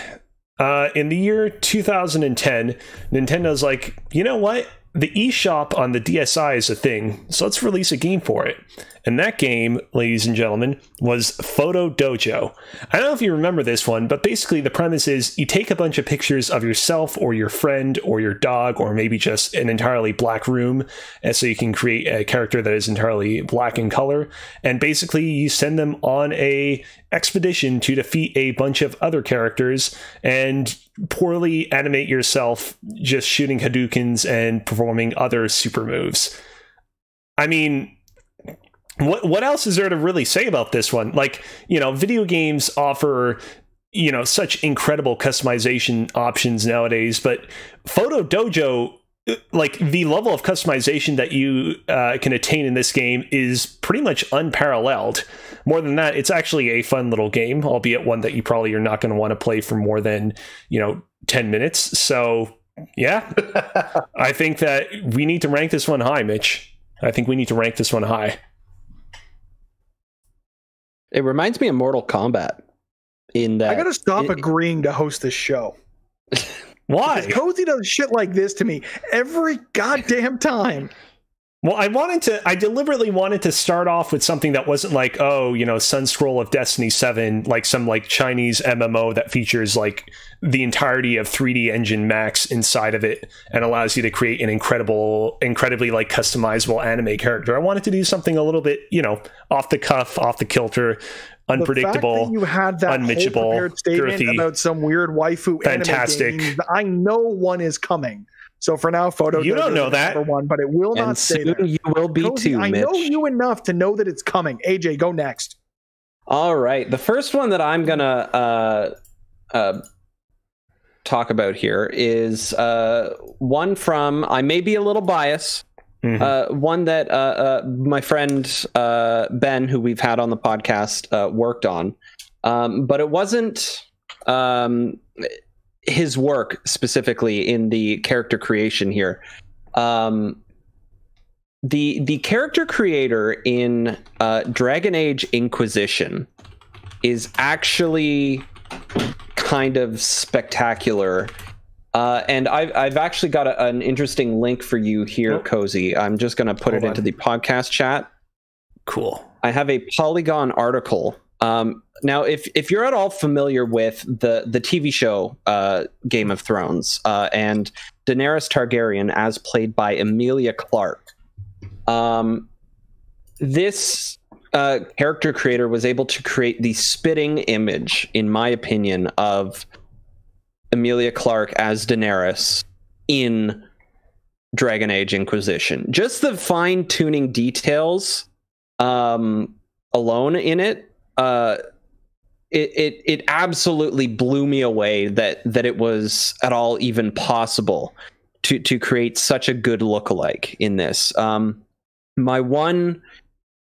In the year 2010, Nintendo's like, you know what? The eShop on the DSi is a thing, so let's release a game for it. And that game, ladies and gentlemen, was Photo Dojo. I don't know if you remember this one, but basically the premise is you take a bunch of pictures of yourself or your friend or your dog, or maybe just an entirely black room, and so you can create a character that is entirely black in color. And basically you send them on a expedition to defeat a bunch of other characters and poorly animate yourself just shooting Hadoukens and performing other super moves. I mean, what else is there to really say about this one? Like, you know, video games offer, you know, such incredible customization options nowadays, but Photo Dojo, like, the level of customization that you can attain in this game is pretty much unparalleled. More than that, it's actually a fun little game, albeit one that you probably are not going to want to play for more than, 10 minutes. So, yeah, I think that we need to rank this one high, Mitch. I think we need to rank this one high. It reminds me of Mortal Kombat. In that, I gotta stop agreeing to host this show. Why? Because Kozi does shit like this to me every goddamn time. Well, I deliberately wanted to start off with something that wasn't like, Sun Scroll of Destiny 7, like some like Chinese MMO that features like the entirety of 3D Engine Max inside of it and allows you to create an incredibly like customizable anime character. I wanted to do something a little bit, off the cuff, off the kilter, unpredictable, the fact that you had that unmitchable, whole prepared statement girthy, about some weird waifu fantastic anime game, I know one is coming. So for now, Photo you don't know that number one, but it will not stay there. You will be Kozi, too, I Mitch. know you enough to know that it's coming. AJ, go next. All right, the first one that I'm gonna talk about here is one from, I may be a little biased, one that my friend Ben, who we've had on the podcast, worked on, but it wasn't his work specifically in the character creation here. the character creator in Dragon Age Inquisition is actually kind of spectacular. And I've actually got an interesting link for you here, Kozi. I'm just going to put it into the podcast chat. Cool. I have a Polygon article. Now, if you're at all familiar with the TV show Game of Thrones and Daenerys Targaryen as played by Emilia Clarke, this character creator was able to create the spitting image, in my opinion, of Emilia Clarke as Daenerys in Dragon Age Inquisition. Just the fine-tuning details alone in it, it absolutely blew me away that it was at all even possible to create such a good lookalike in this. My one,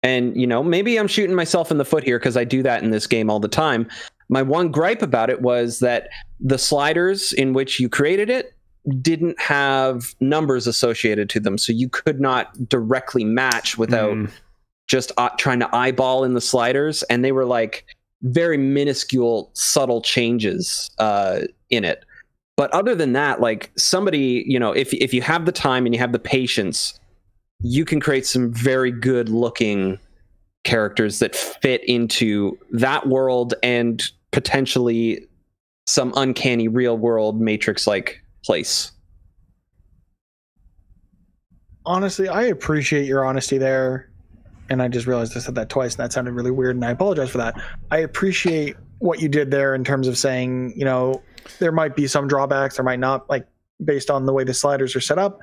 and maybe I'm shooting myself in the foot here because I do that in this game all the time. My one gripe about it was that the sliders in which you created it didn't have numbers associated to them, so you could not directly match without just trying to eyeball in the sliders, and they were like very minuscule, subtle changes in it. But other than that, like somebody, if you have the time and you have the patience, you can create some very good looking characters that fit into that world and potentially some uncanny real world Matrix-like place. Honestly, I appreciate your honesty there. And I just realized I said that twice, and that sounded really weird, and I apologize for that. I appreciate what you did there in terms of saying, there might be some drawbacks, there might not, like based on the way the sliders are set up.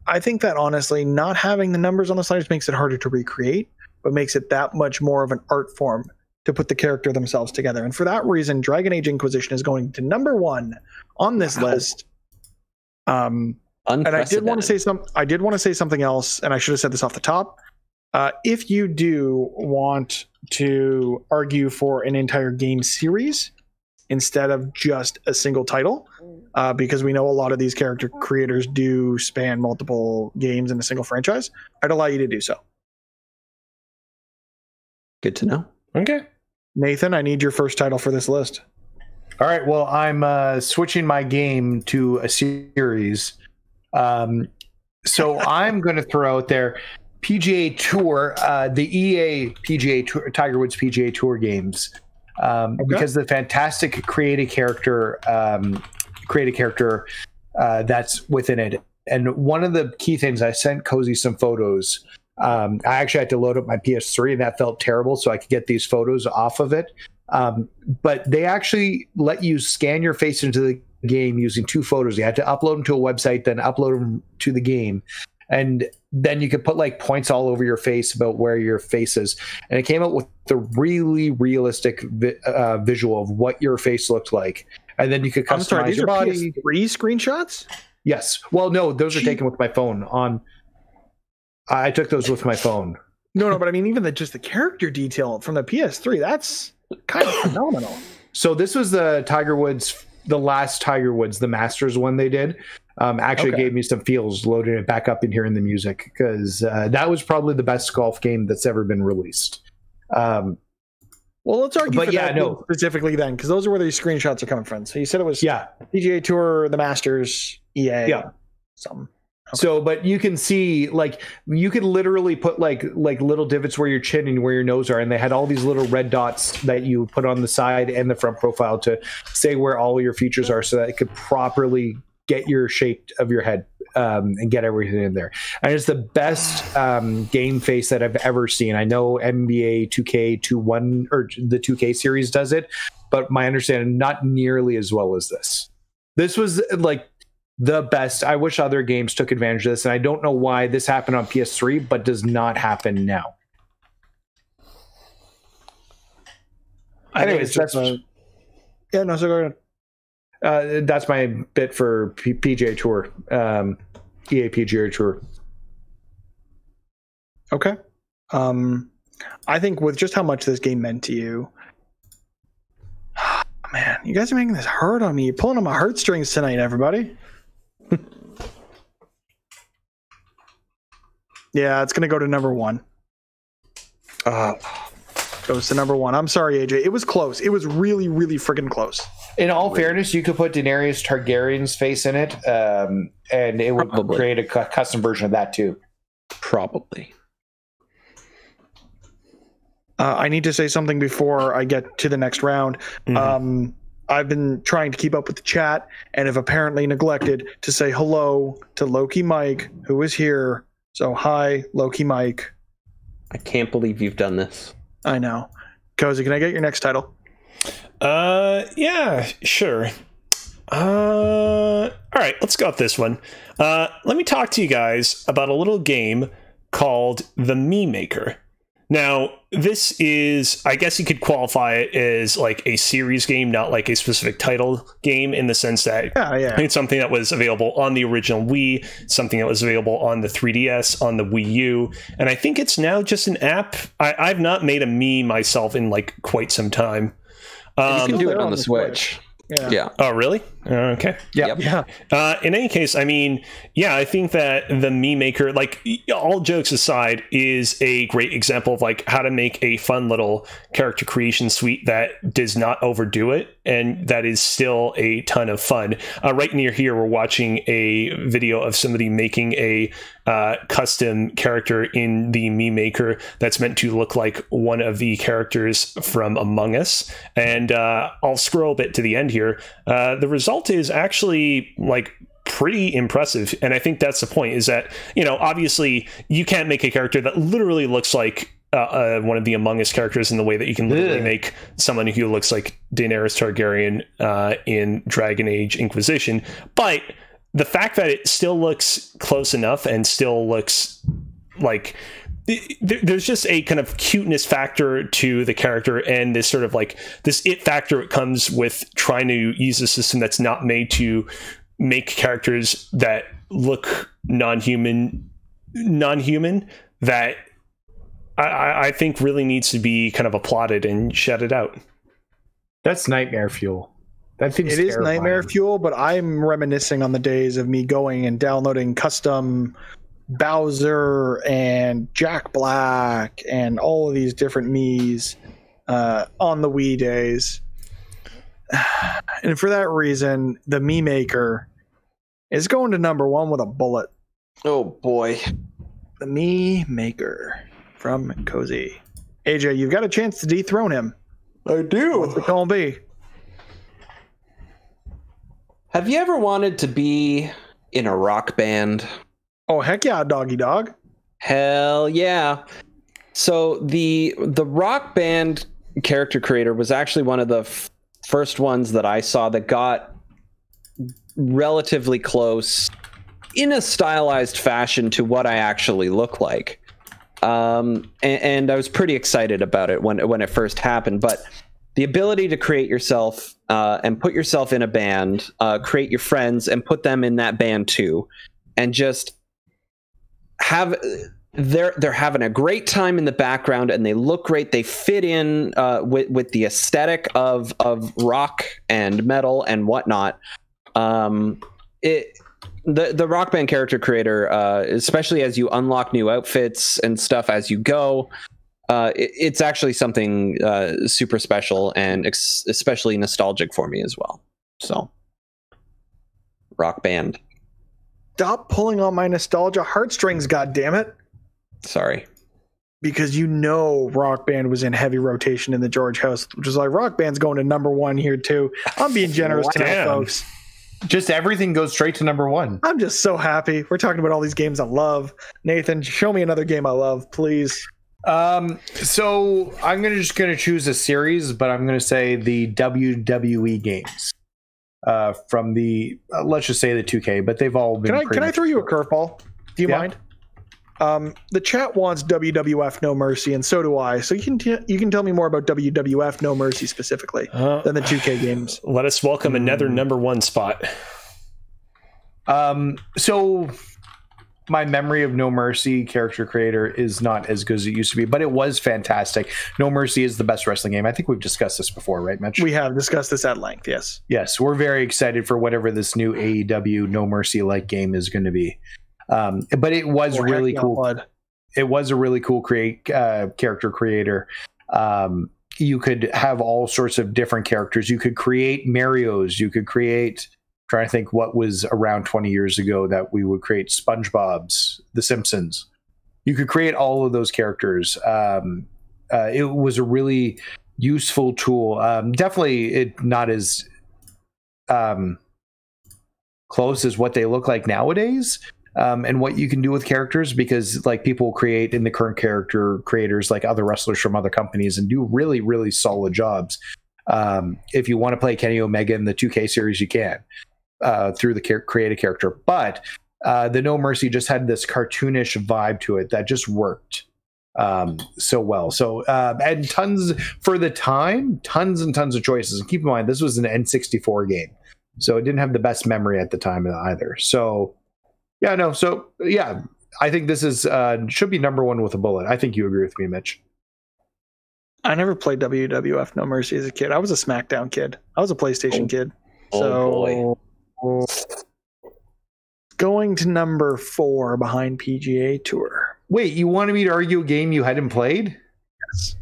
I think that honestly, not having the numbers on the sliders makes it harder to recreate, but makes it that much more of an art form to put the character themselves together. And for that reason, Dragon Age Inquisition is going to number 1 on this list. And I did want to say something else, and I should have said this off the top. If you do want to argue for an entire game series instead of just a single title, because we know a lot of these character creators do span multiple games in a single franchise, I'd allow you to do so. Good to know. Okay. Nathan, I need your first title for this list. All right. Well, I'm switching my game to a series. So I'm going to throw out there PGA Tour, the EA PGA Tour, Tiger Woods PGA Tour games, because the fantastic create a character that's within it. And one of the key things, I sent Kozi some photos. I actually had to load up my PS3, and that felt terrible, so I could get these photos off of it. But they actually let you scan your face into the game using 2 photos. You had to upload them to a website, then upload them to the game. And then you could put like points all over your face about where your face is. And it came out with the really realistic visual of what your face looked like. And then you could customize your body. PS3 screenshots? Yes. Well, no, those are taken with my phone. I took those with my phone. No, but I mean, even just the character detail from the PS3, that's kind of phenomenal. So this was the last Tiger Woods, the Masters one they did. Actually gave me some feels loading it back up in here in the music, because that was probably the best golf game that's ever been released. Well, let's argue for that specifically then, because those are where these screenshots are coming from. So you said it was PGA Tour, the Masters, EA, something. Okay. So, but you can see, like, you could literally put like little divots where your chin and where your nose are, and they had all these little red dots that you put on the side and the front profile to say where all your features are, so that it could properly get your shape of your head and get everything in there. And it's the best game face that I've ever seen. I know NBA 2K21 or the 2K series does it, but my understanding, not nearly as well as this. This was like the best. I wish other games took advantage of this, and I don't know why this happened on PS3 but does not happen now. Anyways, that's so go ahead. That's my bit for PGA Tour, EA PGA Tour. Okay. I think with just how much this game meant to you, man, you guys are making this hard on me. You're pulling on my heartstrings tonight, everybody. Yeah, it's going to go to number 1. Goes to number 1. I'm sorry, AJ. It was close. It was really, really freaking close. In all fairness, you could put Daenerys Targaryen's face in it, and it would create a custom version of that too. Probably. I need to say something before I get to the next round. Mm-hmm. I've been trying to keep up with the chat and have apparently neglected to say hello to Loki Mike, who is here. So hi, Loki Mike. I can't believe you've done this. I know. Kozi, can I get your next title? Yeah, sure. All right, let's go with this one. Let me talk to you guys about a little game called The Me Maker. Now, this is, I guess you could qualify it as like a series game, not like a specific title game, in the sense that it's something that was available on the original Wii, something that was available on the 3DS, on the Wii U, and I think it's now just an app. I've not made a Me myself in like quite some time. You can do it on the Switch. Yeah. Oh, really? Okay. Yeah. In any case, I mean, yeah, I think that the Me Maker, like, all jokes aside, is a great example of like how to make a fun little character creation suite that does not overdo it and that is still a ton of fun. Right near here, we're watching a video of somebody making a custom character in the Me Maker that's meant to look like one of the characters from Among Us. And I'll scroll a bit to the end here. The result is actually like pretty impressive, and I think that's the point, is that, you know, obviously you can't make a character that literally looks like one of the Among Us characters in the way that you can literally make someone who looks like Daenerys Targaryen in Dragon Age Inquisition, but the fact that it still looks close enough and still looks like there's just a kind of cuteness factor to the character, and this sort of like this it factor it comes with trying to use a system that's not made to make characters that look non-human that I think really needs to be kind of applauded and shouted out. That's nightmare fuel. It is nightmare fuel, but I'm reminiscing on the days of me going and downloading custom Bowser and Jack Black and all of these different Miis on the Wii days. And for that reason, the Me Maker is going to number 1 with a bullet. Oh boy. The Me Maker from Kozi. AJ, you've got a chance to dethrone him. I do. What's it gonna be? Have you ever wanted to be in a rock band? Oh, heck yeah, doggy dog. Hell yeah. So the Rock Band character creator was actually one of the first ones that I saw that got relatively close in a stylized fashion to what I actually look like. And I was pretty excited about it when it first happened. But the ability to create yourself and put yourself in a band, create your friends and put them in that band too, and just have they're having a great time in the background and they look great. They fit in with the aesthetic of rock and metal and whatnot. The Rock Band character creator, especially as you unlock new outfits and stuff as you go, it's actually something super special and especially nostalgic for me as well. So, Rock Band. Stop pulling on my nostalgia heartstrings, goddammit. Sorry. Because you know Rock Band was in heavy rotation in the George house, which is like Rock Band's going to number 1 here too. I'm being generous tonight, folks. Just everything goes straight to number 1. I'm just so happy. We're talking about all these games I love. Nathan, show me another game I love, please. So I'm just gonna choose a series, but I'm gonna say the WWE games. From the let's just say the 2K, but they've all been. Can I throw you a curveball? Do you mind? The chat wants WWF No Mercy, and so do I. So you can tell me more about WWF No Mercy specifically than the 2K games. Let us welcome another number 1 spot. So my memory of No Mercy character creator is not as good as it used to be, but it was fantastic. No Mercy is the best wressling game. I think we've discussed this before, right, Mitch? We have discussed this at length, yes. Yes, we're very excited for whatever this new AEW No Mercy like game is going to be. But it was really cool. it was a really cool character creator. You could have all sorts of different characters. You could create Marios. You could create, trying to think what was around 20 years ago that we would create SpongeBob's, The Simpsons. You could create all of those characters. It was a really useful tool. Definitely not as close as what they look like nowadays. And what you can do with characters, because like people create in the current character creators, like other wrestlers from other companies, and do really, really solid jobs. If you want to play Kenny Omega in the 2K series, you can through the create a character. But the No Mercy just had this cartoonish vibe to it that just worked so well. So and tons for the time, tons and tons of choices. And keep in mind, this was an N64 game, so it didn't have the best memory at the time either. So. Yeah, no. So, yeah, I think this is should be number one with a bullet. I think you agree with me, Mitch. I never played WWF No Mercy as a kid. I was a SmackDown kid. I was a PlayStation kid. So, going to number 4 behind PGA Tour. Wait, you wanted me to argue a game you hadn't played? Yes.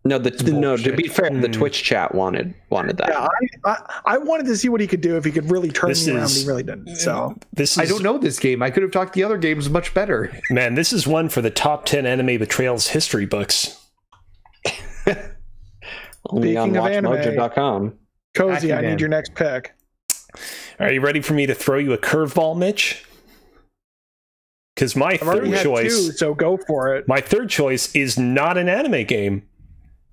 No, to be fair, the Twitch chat wanted that. Yeah, I wanted to see what he could do if he could really turn me around. He really didn't. So I don't know this game. I could have talked the other games much better. Man, this is one for the top 10 anime betrayals history books. Only on WatchMojo.com. Kozi, I need your next pick. Are you ready for me to throw you a curveball, Mitch? Because my third choice, so go for it. My third choice is not an anime game.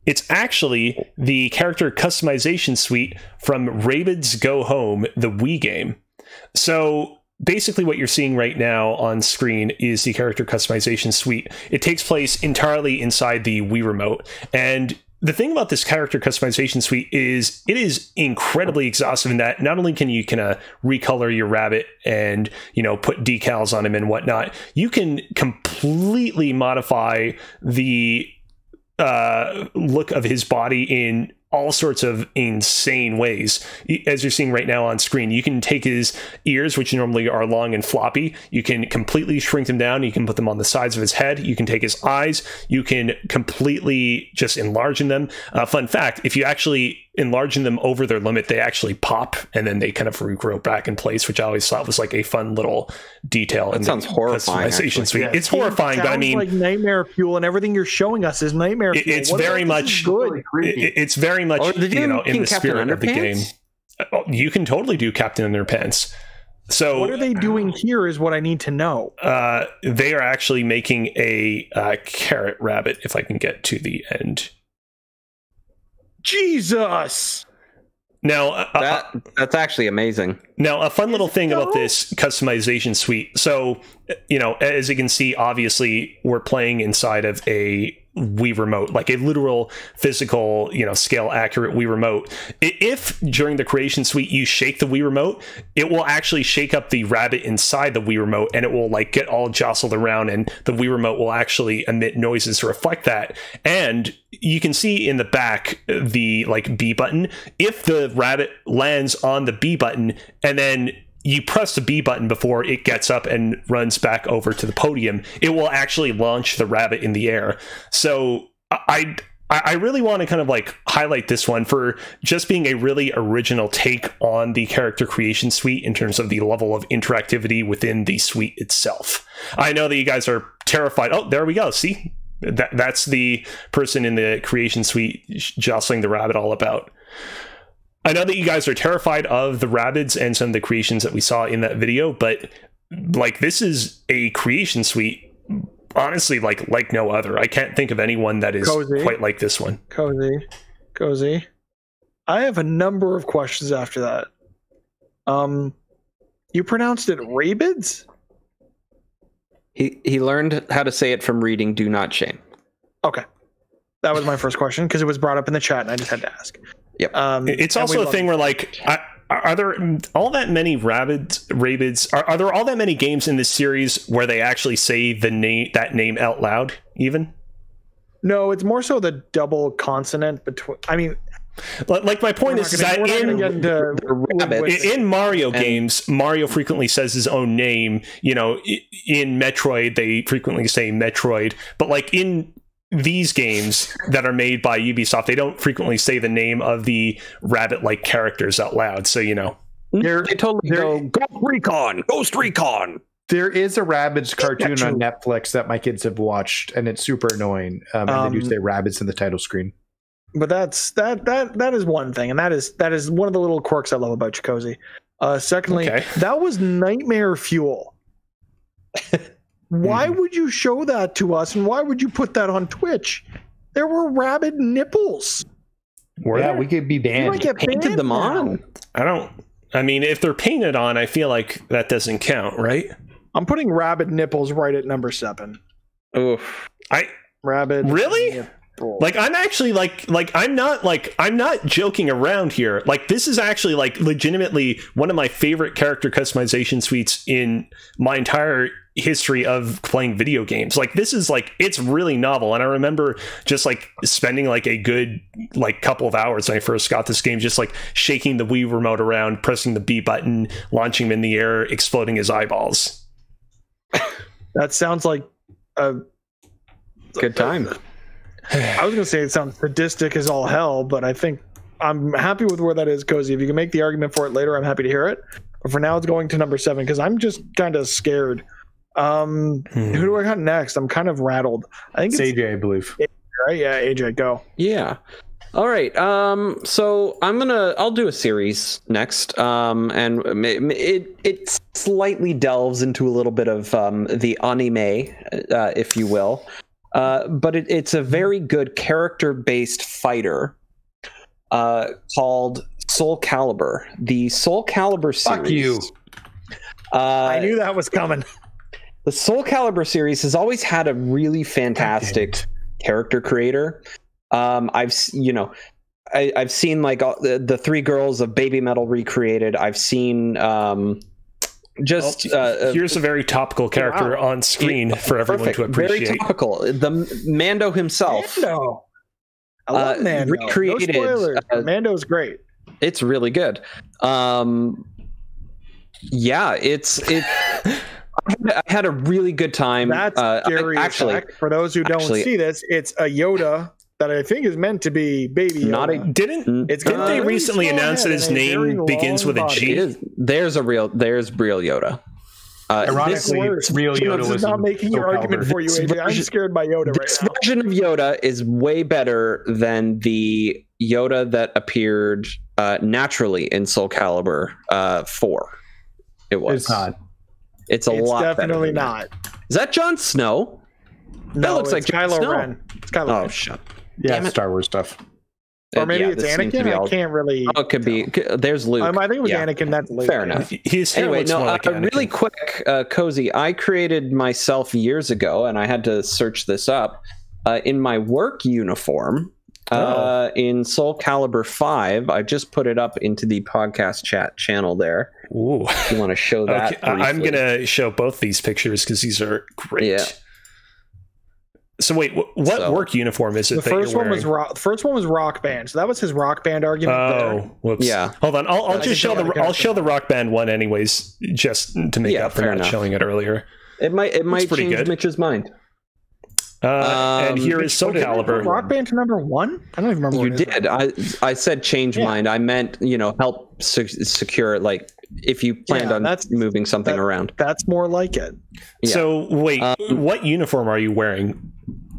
It's actually the character customization suite from Rabbids Go Home, the Wii game. So basically what you're seeing right now on screen is the character customization suite. It takes place entirely inside the Wii remote. And the thing about this character customization suite is it is incredibly exhaustive in that not only can you recolor your rabbit and, put decals on him and whatnot, you can completely modify the look of his body in all sorts of insane ways. As you're seeing right now on screen, you can take his ears, which normally are long and floppy, you can completely shrink them down, you can put them on the sides of his head, you can take his eyes, you can completely just enlarge them. Fun fact, if you actually enlarge them over their limit, they actually pop and then they kind of regrow back in place, which I always thought was like a fun little detail. That sounds horrifying. Suite. Yeah. It's horrifying, but I mean, like nightmare fuel, and everything you're showing us is nightmare fuel. It's very much good. It's very much in the spirit of the game. You can totally do Captain Underpants. So what are they doing here is what I need to know. They are actually making a carrot rabbit, if I can get to the end. Jesus! Now that's actually amazing. Now, a fun little thing about this customization suite. So, as you can see, obviously we're playing inside of a Wii remote, like a literal physical, scale accurate Wii remote. If during the creation suite you shake the Wii remote, it will actually shake up the rabbit inside the Wii remote and it will get all jostled around, and the Wii remote will actually emit noises to reflect that. And you can see in the back the B button. If the rabbit lands on the B button and then you press the B button before it gets up and runs back over to the podium, it will actually launch the rabbit in the air. So I really want to kind of highlight this one for just being a really original take on the character creation suite in terms of the level of interactivity within the suite itself. I know that you guys are terrified. Oh, there we go. See? That's the person in the creation suite jostling the rabbit all about. I know that you guys are terrified of the rabbits and some of the creations that we saw in that video, but this is a creation suite, honestly, like no other. I can't think of anyone that is quite like this one. Kozi. I have a number of questions after that. You pronounced it Rabbids? He learned how to say it from reading Do Not Shame. Okay. That was my first question because it was brought up in the chat and I just had to ask. Yep. It's also a thing where are there all that many Rabbids? Are there all that many games in this series where they actually say that name out loud even? No, it's more so the double consonant between. I mean, Like my point is that in Mario games, Mario frequently says his own name. You know, in Metroid, they frequently say Metroid. But like in these games that are made by Ubisoft, they don't frequently say the name of the rabbit-like characters out loud. So, you know. They totally go, Ghost Recon. There is a Rabbids cartoon on Netflix that my kids have watched, and it's super annoying. And they do say Rabbids in the title screen. But that is one thing, and that is one of the little quirks I love about you, Kozi. Secondly, that was nightmare fuel. Why would you show that to us, and why would you put that on Twitch? There were rabid nipples. We could be banned. You painted them on. I mean, if they're painted on, I feel like that doesn't count, right? I'm putting rabid nipples right at number 7. Oof. Rabid. Really? Nipples. Like I'm actually I'm not joking around here. Like this is actually like legitimately one of my favorite character customization suites in my entire history of playing video games. Like this is like, it's really novel, and I remember just like spending like a good like couple of hours when I first got this game, just like shaking the Wii remote around, pressing the B button, launching him in the air, exploding his eyeballs. That sounds like a good time. I was gonna say it sounds sadistic as all hell, but I think I'm happy with where that is, Kozi. If you can make the argument for it later, I'm happy to hear it. But for now, it's going to number 7 because I'm just kind of scared. Who do I got next? I'm kind of rattled. I think it's AJ, I believe. AJ, right? Yeah, AJ, go. Yeah. All right. So I'll do a series next. And it slightly delves into a little bit of the anime, if you will. But it's a very good character-based fighter called Soul Calibur. The Soul Calibur series. Fuck you. I knew that was coming. The Soul Calibur series has always had a really fantastic character creator. I've seen like the 3 girls of Baby Metal recreated. I've seen here's a very topical character on screen for everyone to appreciate. Very topical. The Mando himself. Mando. I love Mando. Recreated. No spoilers. Mando's great. It's really good. I had a really good time. That's scary. Actually, for those who don't see this, it's a Yoda that I think is meant to be Baby Yoda. Didn't they recently announce that his name begins with a G? There's real Yoda. Ironically, real Yoda was not making your argument for you, AJ. I'm scared by Yoda right now. This version of Yoda is way better than the Yoda that appeared naturally in Soul Calibur 4. It was. It's not. It's lot better. It's definitely not. Is that Jon Snow? No, that looks like Kylo Snow. Ren. It's Kylo Ren. Shut. Yeah, Star Wars stuff. Or maybe it's Anakin. I can't really. Oh, it could be. There's Luke. I think it was Anakin. That's later. Fair enough. Anyway, really quick, Kozi. I created myself years ago, and I had to search this up. In my work uniform, in Soul Calibur 5, I just put it up into the podcast chat channel there. Ooh. If you want to show that? Okay, I'm gonna show both these pictures because these are great. Yeah. So wait, what work uniform is it? The first one was rock. The first one was Rock Band. So that was his Rock Band argument. Oh, whoops. Yeah. Hold on. I'll just show the Rock Band one anyways, just to make up for not showing it earlier. It might change good. Mitch's mind. And here is Soul Calibur. Rock Band to number 1? I don't even remember. You did. I said change mind. I meant help secure like if you planned on moving something around. That's more like it. Yeah. So wait, what uniform are you wearing?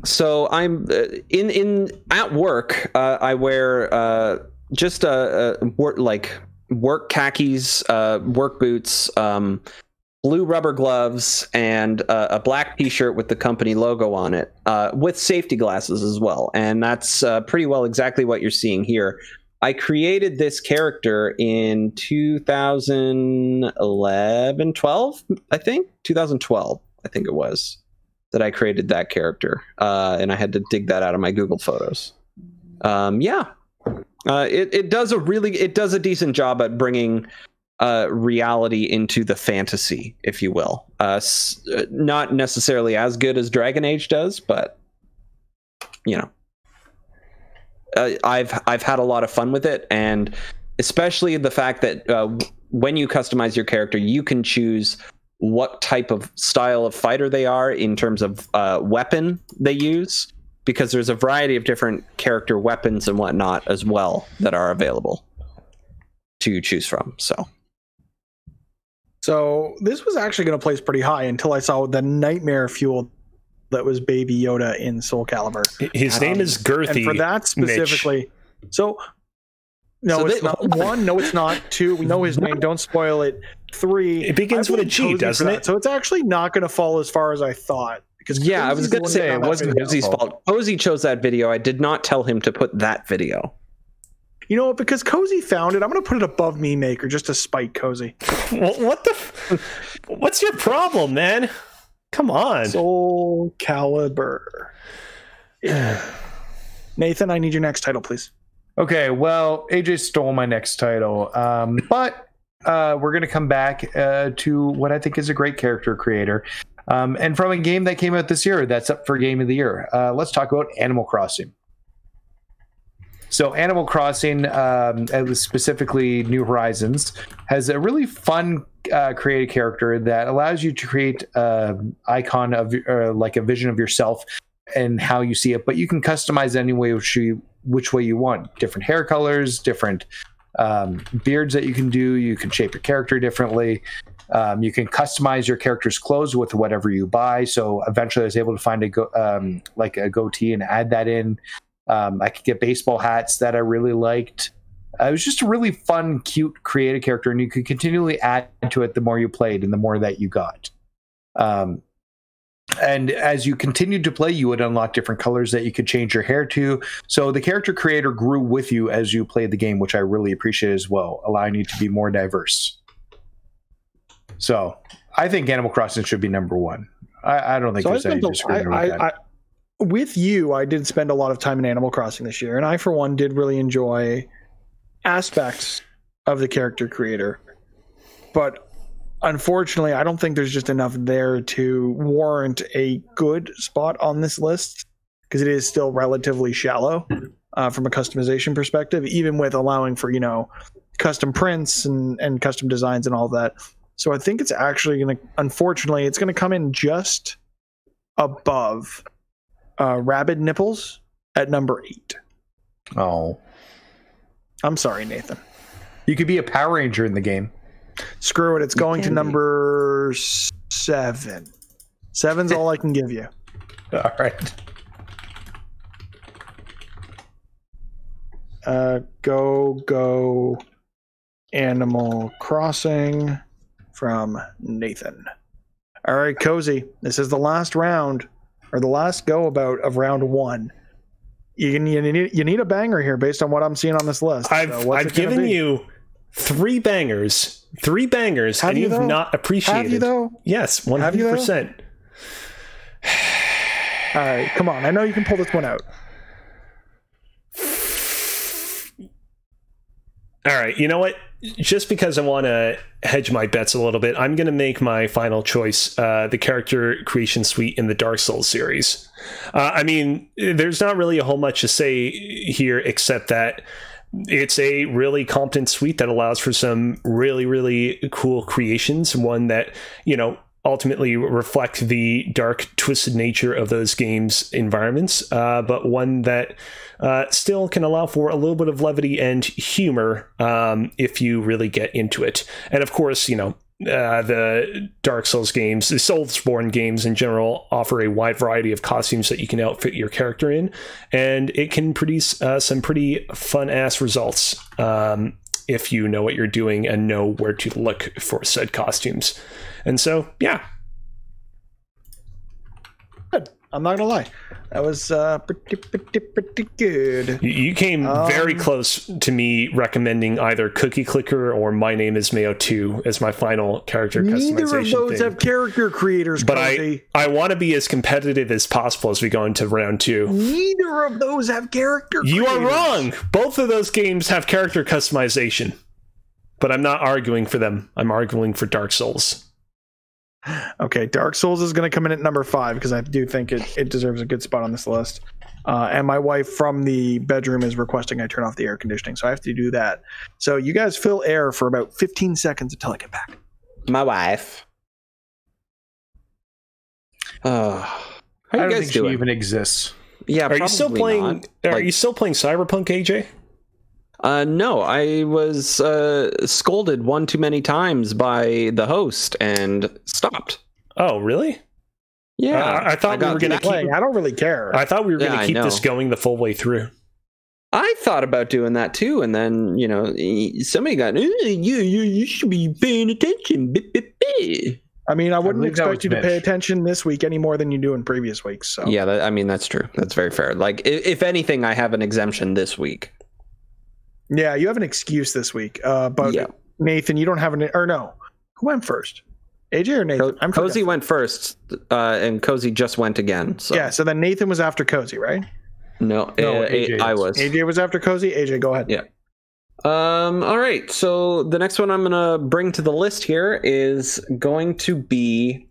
So I'm in at work. I wear just work khakis, work boots, blue rubber gloves, and a black t-shirt with the company logo on it, with safety glasses as well. And that's pretty well exactly what you're seeing here. I created this character in 2011, 12, I think. 2012, I think it was, that I created that character. And I had to dig that out of my Google Photos. It does a decent job at bringing reality into the fantasy, if you will. Not necessarily as good as Dragon Age does, but I've had a lot of fun with it, and especially the fact that when you customize your character, you can choose what type of style of fighter they are in terms of weapon they use, because there's a variety of different character weapons and whatnot as well that are available to choose from. So this was actually going to place pretty high until I saw the nightmare fuel that was Baby Yoda in Soul Calibur. His name is Girthy. And for that specifically, Mitch. So no, it's not. One, no, it's not. Two, we know his name. Don't spoil it. Three, it begins with a G, doesn't it? So it's actually not going to fall as far as I thought. Because yeah, I was going to say it wasn't Kozi's fault. Kozi chose that video. I did not tell him to put that video. You know, because Kozi found it, I'm going to put it above Meme Maker just to spite Kozi. Well, what's your problem, man? Come on. Soul Calibur. Nathan, I need your next title, please. Okay, well, AJ stole my next title, but we're going to come back to what I think is a great character creator. And from a game that came out this year, that's up for Game of the Year. Let's talk about Animal Crossing. So Animal Crossing, specifically New Horizons, has a really fun created character that allows you to create an icon of like a vision of yourself and how you see it, but you can customize any way which way you want. Different hair colors, different beards that you can do. You can shape your character differently. You can customize your character's clothes with whatever you buy. So eventually I was able to find like a goatee and add that in. I could get baseball hats that I really liked. It was just a really fun, cute, creative character, and you could continually add to it the more you played and the more that you got. And as you continued to play, you would unlock different colors that you could change your hair to. So the character creator grew with you as you played the game, which I really appreciate as well, allowing you to be more diverse. So I think Animal Crossing should be number one. I don't think there's any disagreement with that. With you, I did spend a lot of time in Animal Crossing this year, and I, for one, did really enjoy aspects of the character creator. But unfortunately, I don't think there's just enough there to warrant a good spot on this list, because it is still relatively shallow from a customization perspective, even with allowing for, custom prints and custom designs and all that. So I think it's actually going to, unfortunately, it's going to come in just above Rabid Nipples at number 8. Oh. I'm sorry, Nathan. You could be a Power Ranger in the game. Screw it. It's going to number 7. 7's all I can give you. All right. Go Animal Crossing from Nathan. All right, Kozi. This is the last round, or the last go about of round 1. You need a banger here based on what I'm seeing on this list. I've given you 3 bangers. 3 bangers, and you've not appreciated. Have you, though? Yes, 100%. All right, come on. I know you can pull this one out. All right, you know what? Just because I want to hedge my bets a little bit, I'm going to make my final choice the character creation suite in the Dark Souls series. I mean, there's not really a whole much to say here except that it's a really competent suite that allows for some really, really cool creations. One that, ultimately reflect the dark, twisted nature of those games' environments, but one that still can allow for a little bit of levity and humor if you really get into it. And of course, the Dark Souls games, the Soulsborne games in general, offer a wide variety of costumes that you can outfit your character in, and it can produce some pretty fun-ass results if you know what you're doing and know where to look for said costumes. And so, yeah. Good. I'm not gonna lie, that was pretty good. You came very close to me recommending either Cookie Clicker or My Name Is Mayo 2 as my final character customization. Neither of those have character creators, but I want to be as competitive as possible as we go into round 2. Neither of those have character creators. You are wrong. Both of those games have character customization, but I'm not arguing for them. I'm arguing for Dark Souls. Okay, Dark Souls is going to come in at number 5 because I do think it deserves a good spot on this list. And my wife from the bedroom is requesting I turn off the air conditioning, so I have to do that. So you guys fill air for about 15 seconds until I get back. My wife. How I you don't guys think she doing? even exists. Yeah, Are you still probably playing? not. Are you still playing Cyberpunk, AJ? No, I was scolded one too many times by the host and stopped. Oh, really? Yeah, I thought we were going to Playing. keep. I don't really care. I thought we were going Yeah, to I keep this know. going the full way through. I thought about doing that too, and then somebody got you should be paying attention. I mean, I wouldn't believe that expect was you to pay Mitch. attention this week any more than you do in previous weeks. So Yeah, I mean that's true. That's very fair. Like if anything, I have an exemption this week. yeah, you have an excuse this week. But Yeah. Nathan, you don't have an or no. Who went first? AJ or Nathan? I'm Kozi forgetting. went first, and Kozi just went again. So Yeah, so then Nathan was after Kozi, right? no, AJ I is. was. AJ was after Kozi. AJ, go ahead. Yeah. All right. So the next one I'm gonna bring to the list here is going to be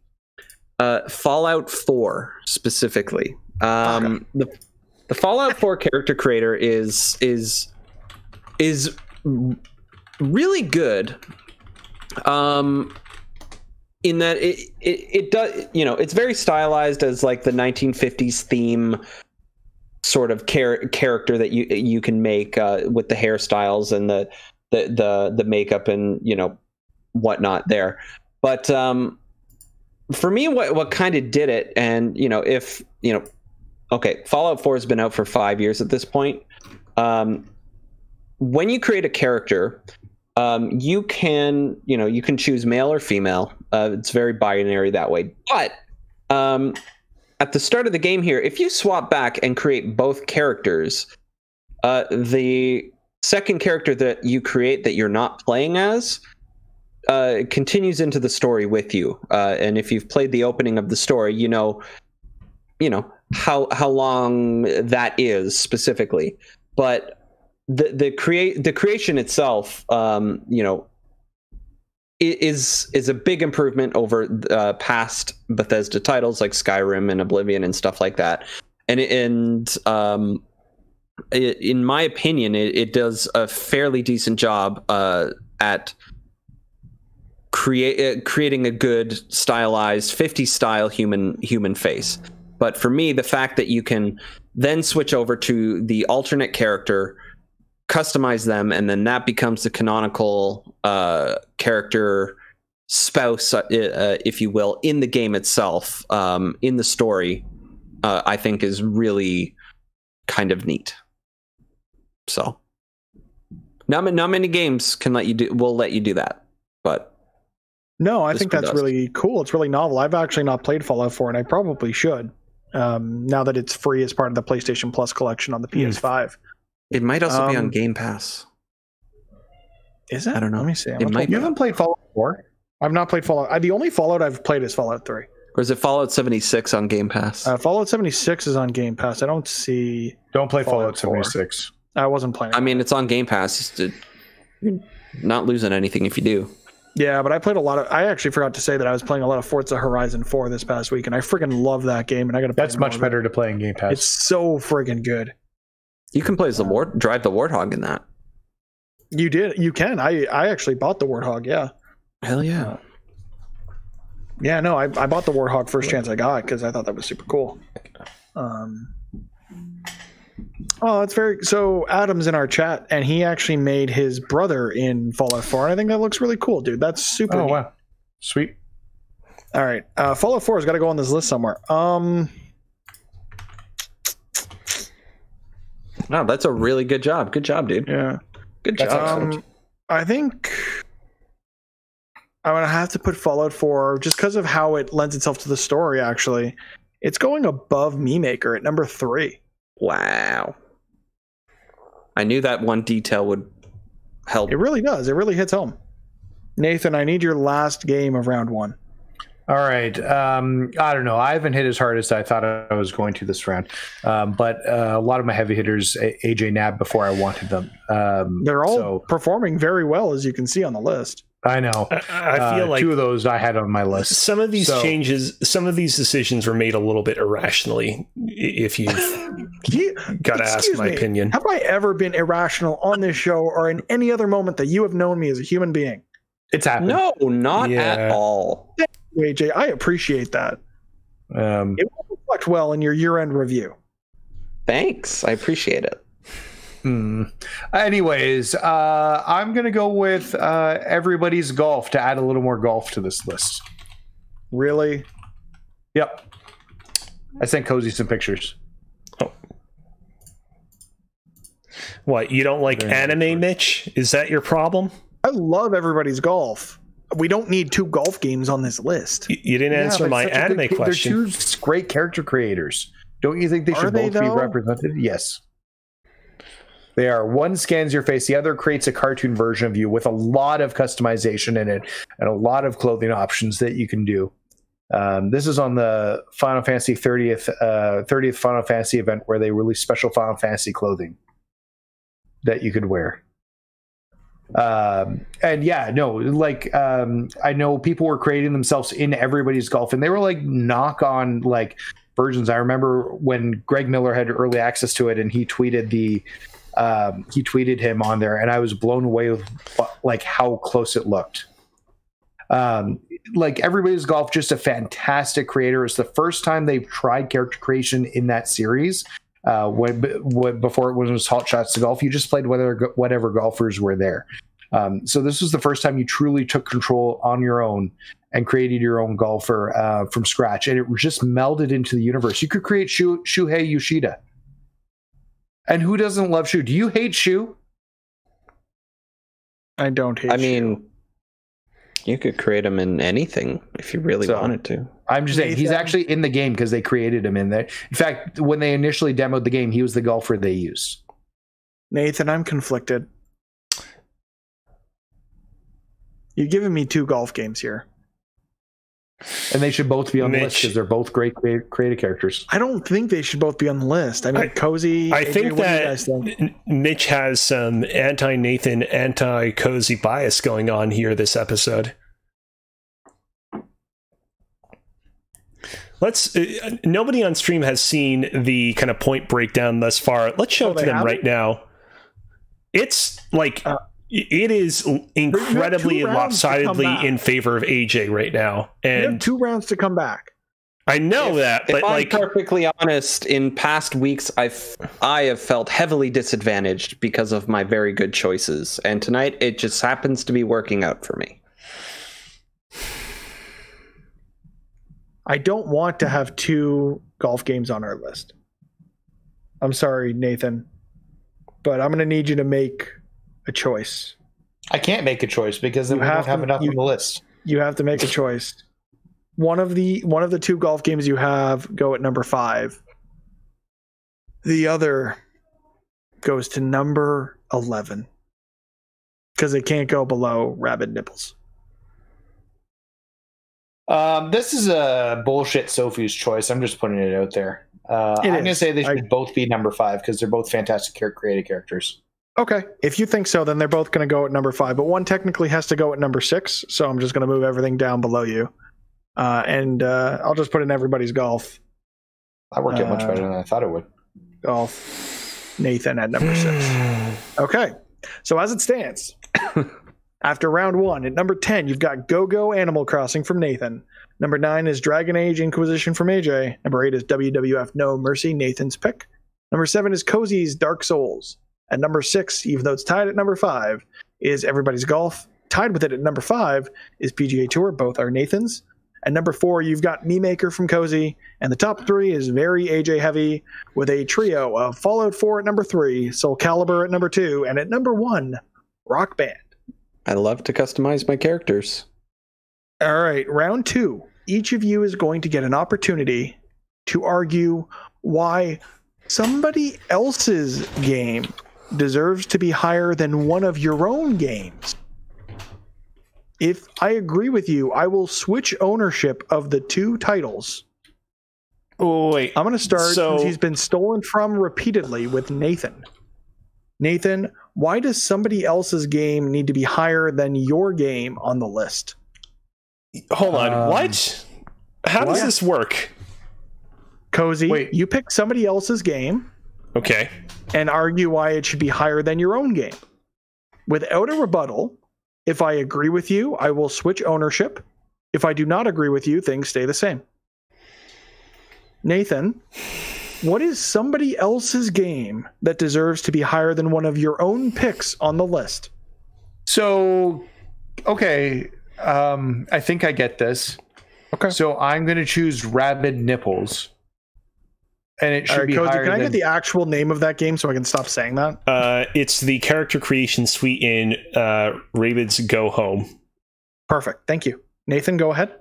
Fallout 4 specifically. The Fallout 4 character creator is really good. In that it does, it's very stylized as like the 1950s theme sort of character that you can make with the hairstyles and the makeup and whatnot there. But for me, what kind of did it, and Fallout 4 has been out for 5 years at this point. When you create a character, you can choose male or female. It's very binary that way. But at the start of the game here, if you swap back and create both characters, the second character that you create that you're not playing as continues into the story with you. And if you've played the opening of the story, you know how long that is specifically. But the creation itself, is a big improvement over past Bethesda titles like Skyrim and Oblivion and stuff like that. And in my opinion, it does a fairly decent job at creating a good stylized 50s style human face. But for me, the fact that you can then switch over to the alternate character, customize them, and then that becomes the canonical character spouse, if you will, in the game itself, in the story, I think is really kind of neat. So not many games will let you do that, but No, I this think one that's does. really cool. It's really novel. I've actually not played Fallout 4, and I probably should. Now that it's free as part of the PlayStation Plus collection on the PS5. It might also be on Game Pass. Is it? I don't know. Let me see. It might You be. haven't played Fallout 4? I've not played Fallout. The only Fallout I've played is Fallout 3. Or is it Fallout 76 on Game Pass? Fallout 76 is on Game Pass. I don't see. Don't play Fallout Fallout 4. 76. I wasn't playing. I mean, it's on Game Pass. You're not losing anything if you do. Yeah, but I played a lot of. I actually forgot to say that I was playing a lot of Forza Horizon 4 this past week, and I freaking love that game. And I got to. That's much better to play in Game Pass. It's so friggin' good. You can play as drive the Warthog in that. You did. You can. I actually bought the Warthog. Yeah. Hell yeah. Yeah. No, I bought the Warthog first chance I got because I thought that was super cool. Oh, that's very. So Adam's in our chat, and he actually made his brother in Fallout 4, and I think that looks really cool, dude. That's super. Oh, neat. wow. Sweet. All right, Fallout 4 has got to go on this list somewhere. Wow, that's a really good job. Good job, dude. Yeah. Good job. I think I'm gonna have to put Fallout 4 just because of how it lends itself to the story. Actually, it's going above Me Maker at number 3. Wow. I knew that one detail would help. It really does. It really hits home. Nathan, I need your last game of round 1. All right. I don't know. I haven't hit as hard as I thought I was going to this round. But a lot of my heavy hitters, AJ nabbed before I wanted them. They're all performing very well, as you can see on the list. I know. I feel like two of those I had on my list. Some of these changes, some of these decisions were made a little bit irrationally. If you've got to ask my opinion, have I ever been irrational on this show or in any other moment that you have known me as a human being? It's happened. No, not at all. Thank you, AJ. I appreciate that. It will reflect well in your year-end review. Thanks. I appreciate it. Anyways, I'm going to go with everybody's golf to add a little more golf to this list. Really? Yep. I sent Kozi some pictures. Oh. What, you don't like anime, Mitch? Is that your problem? I love everybody's golf. We don't need 2 golf games on this list. You didn't answer my anime question. They're 2 great character creators. Don't you think they should both be represented? Yes. They are. One scans your face, the other creates a cartoon version of you with a lot of customization in it and a lot of clothing options that you can do. This is on the Final Fantasy 30th Final Fantasy event where they released special Final Fantasy clothing that you could wear. And yeah, no, like I know people were creating themselves in everybody's golf, and they were like knock on like versions. I remember when Greg Miller had early access to it, and he tweeted him on there, and I was blown away with like how close it looked. Like everybody's golf, just a fantastic creator. It's the first time they've tried character creation in that series. Before it was Hot Shots to Golf, you just played whatever golfers were there. So this was the first time you truly took control on your own and created your own golfer from scratch, and it just melded into the universe. You could create Shuhei Yoshida. And who doesn't love Shu? Do you hate Shu? I don't hate Shu. Mean, you could create him in anything if you really wanted to. I'm just saying, he's actually in the game because they created him in there. In fact, when they initially demoed the game, he was the golfer they used. Nathan, I'm conflicted. You've given me 2 golf games here. And they should both be on the list because they're both great creative characters. I don't think they should both be on the list. I mean, Kozi. I AJ, think that Mitch has some anti-Nathan, anti-Kozi bias going on here this episode. Nobody on stream has seen the kind of point breakdown thus far. Let's show it to them right now. It's like... it is incredibly lopsidedly in favor of AJ right now, and you have 2 rounds to come back. I know that, but if I'm perfectly honest, in past weeks, I have felt heavily disadvantaged because of my very good choices, and tonight it just happens to be working out for me. I don't want to have 2 golf games on our list. I'm sorry, Nathan, but I'm going to need you to make a choice. I can't make a choice because then we don't have enough on the list. You have to make a choice. One of the 2 golf games you have go at number 5. The other goes to number 11 because it can't go below Rabid Nipples. This is a bullshit Sophie's choice. I'm just putting it out there. I'm going to say they should both be number 5 because they're both fantastic creative characters. Okay, if you think so, then they're both going to go at number 5, but one technically has to go at number 6, so I'm just going to move everything down below you. And I'll just put in everybody's golf. That worked out much better than I thought it would. Golf, Nathan at number 6. Okay, so as it stands, after round 1, at number 10, you've got Go-Go Animal Crossing from Nathan. Number 9 is Dragon Age Inquisition from AJ. Number 8 is WWF No Mercy, Nathan's pick. Number 7 is Kozi's Dark Souls. At number 6, even though it's tied at number 5, is Everybody's Golf. Tied with it at number 5 is PGA Tour. Both are Nathan's. At number 4, you've got Me Maker from Kozi. And the top 3 is very AJ heavy with a trio of Fallout 4 at number 3, Soul Calibur at number 2, and at number 1, Rock Band. I love to customize my characters. All right, round 2. Each of you is going to get an opportunity to argue why somebody else's game deserves to be higher than one of your own games. If I agree with you, I will switch ownership of the 2 titles. Oh, wait. I'm going to start since he's been stolen from repeatedly with Nathan. Nathan, why does somebody else's game need to be higher than your game on the list? Hold on, what? How does this work? Kozi, Wait. you pick somebody else's game Okay. and argue why it should be higher than your own game. Without a rebuttal, if I agree with you, I will switch ownership. If I do not agree with you, things stay the same. Nathan, what is somebody else's game that deserves to be higher than one of your own picks on the list? So, okay, I think I get this. Okay. So I'm going to choose Rabid Nipples. And it should be Kozi, higher can I than... get the actual name of that game so I can stop saying that? It's the character creation suite in Rabid's Go Home. Perfect. Thank you. Nathan, go ahead.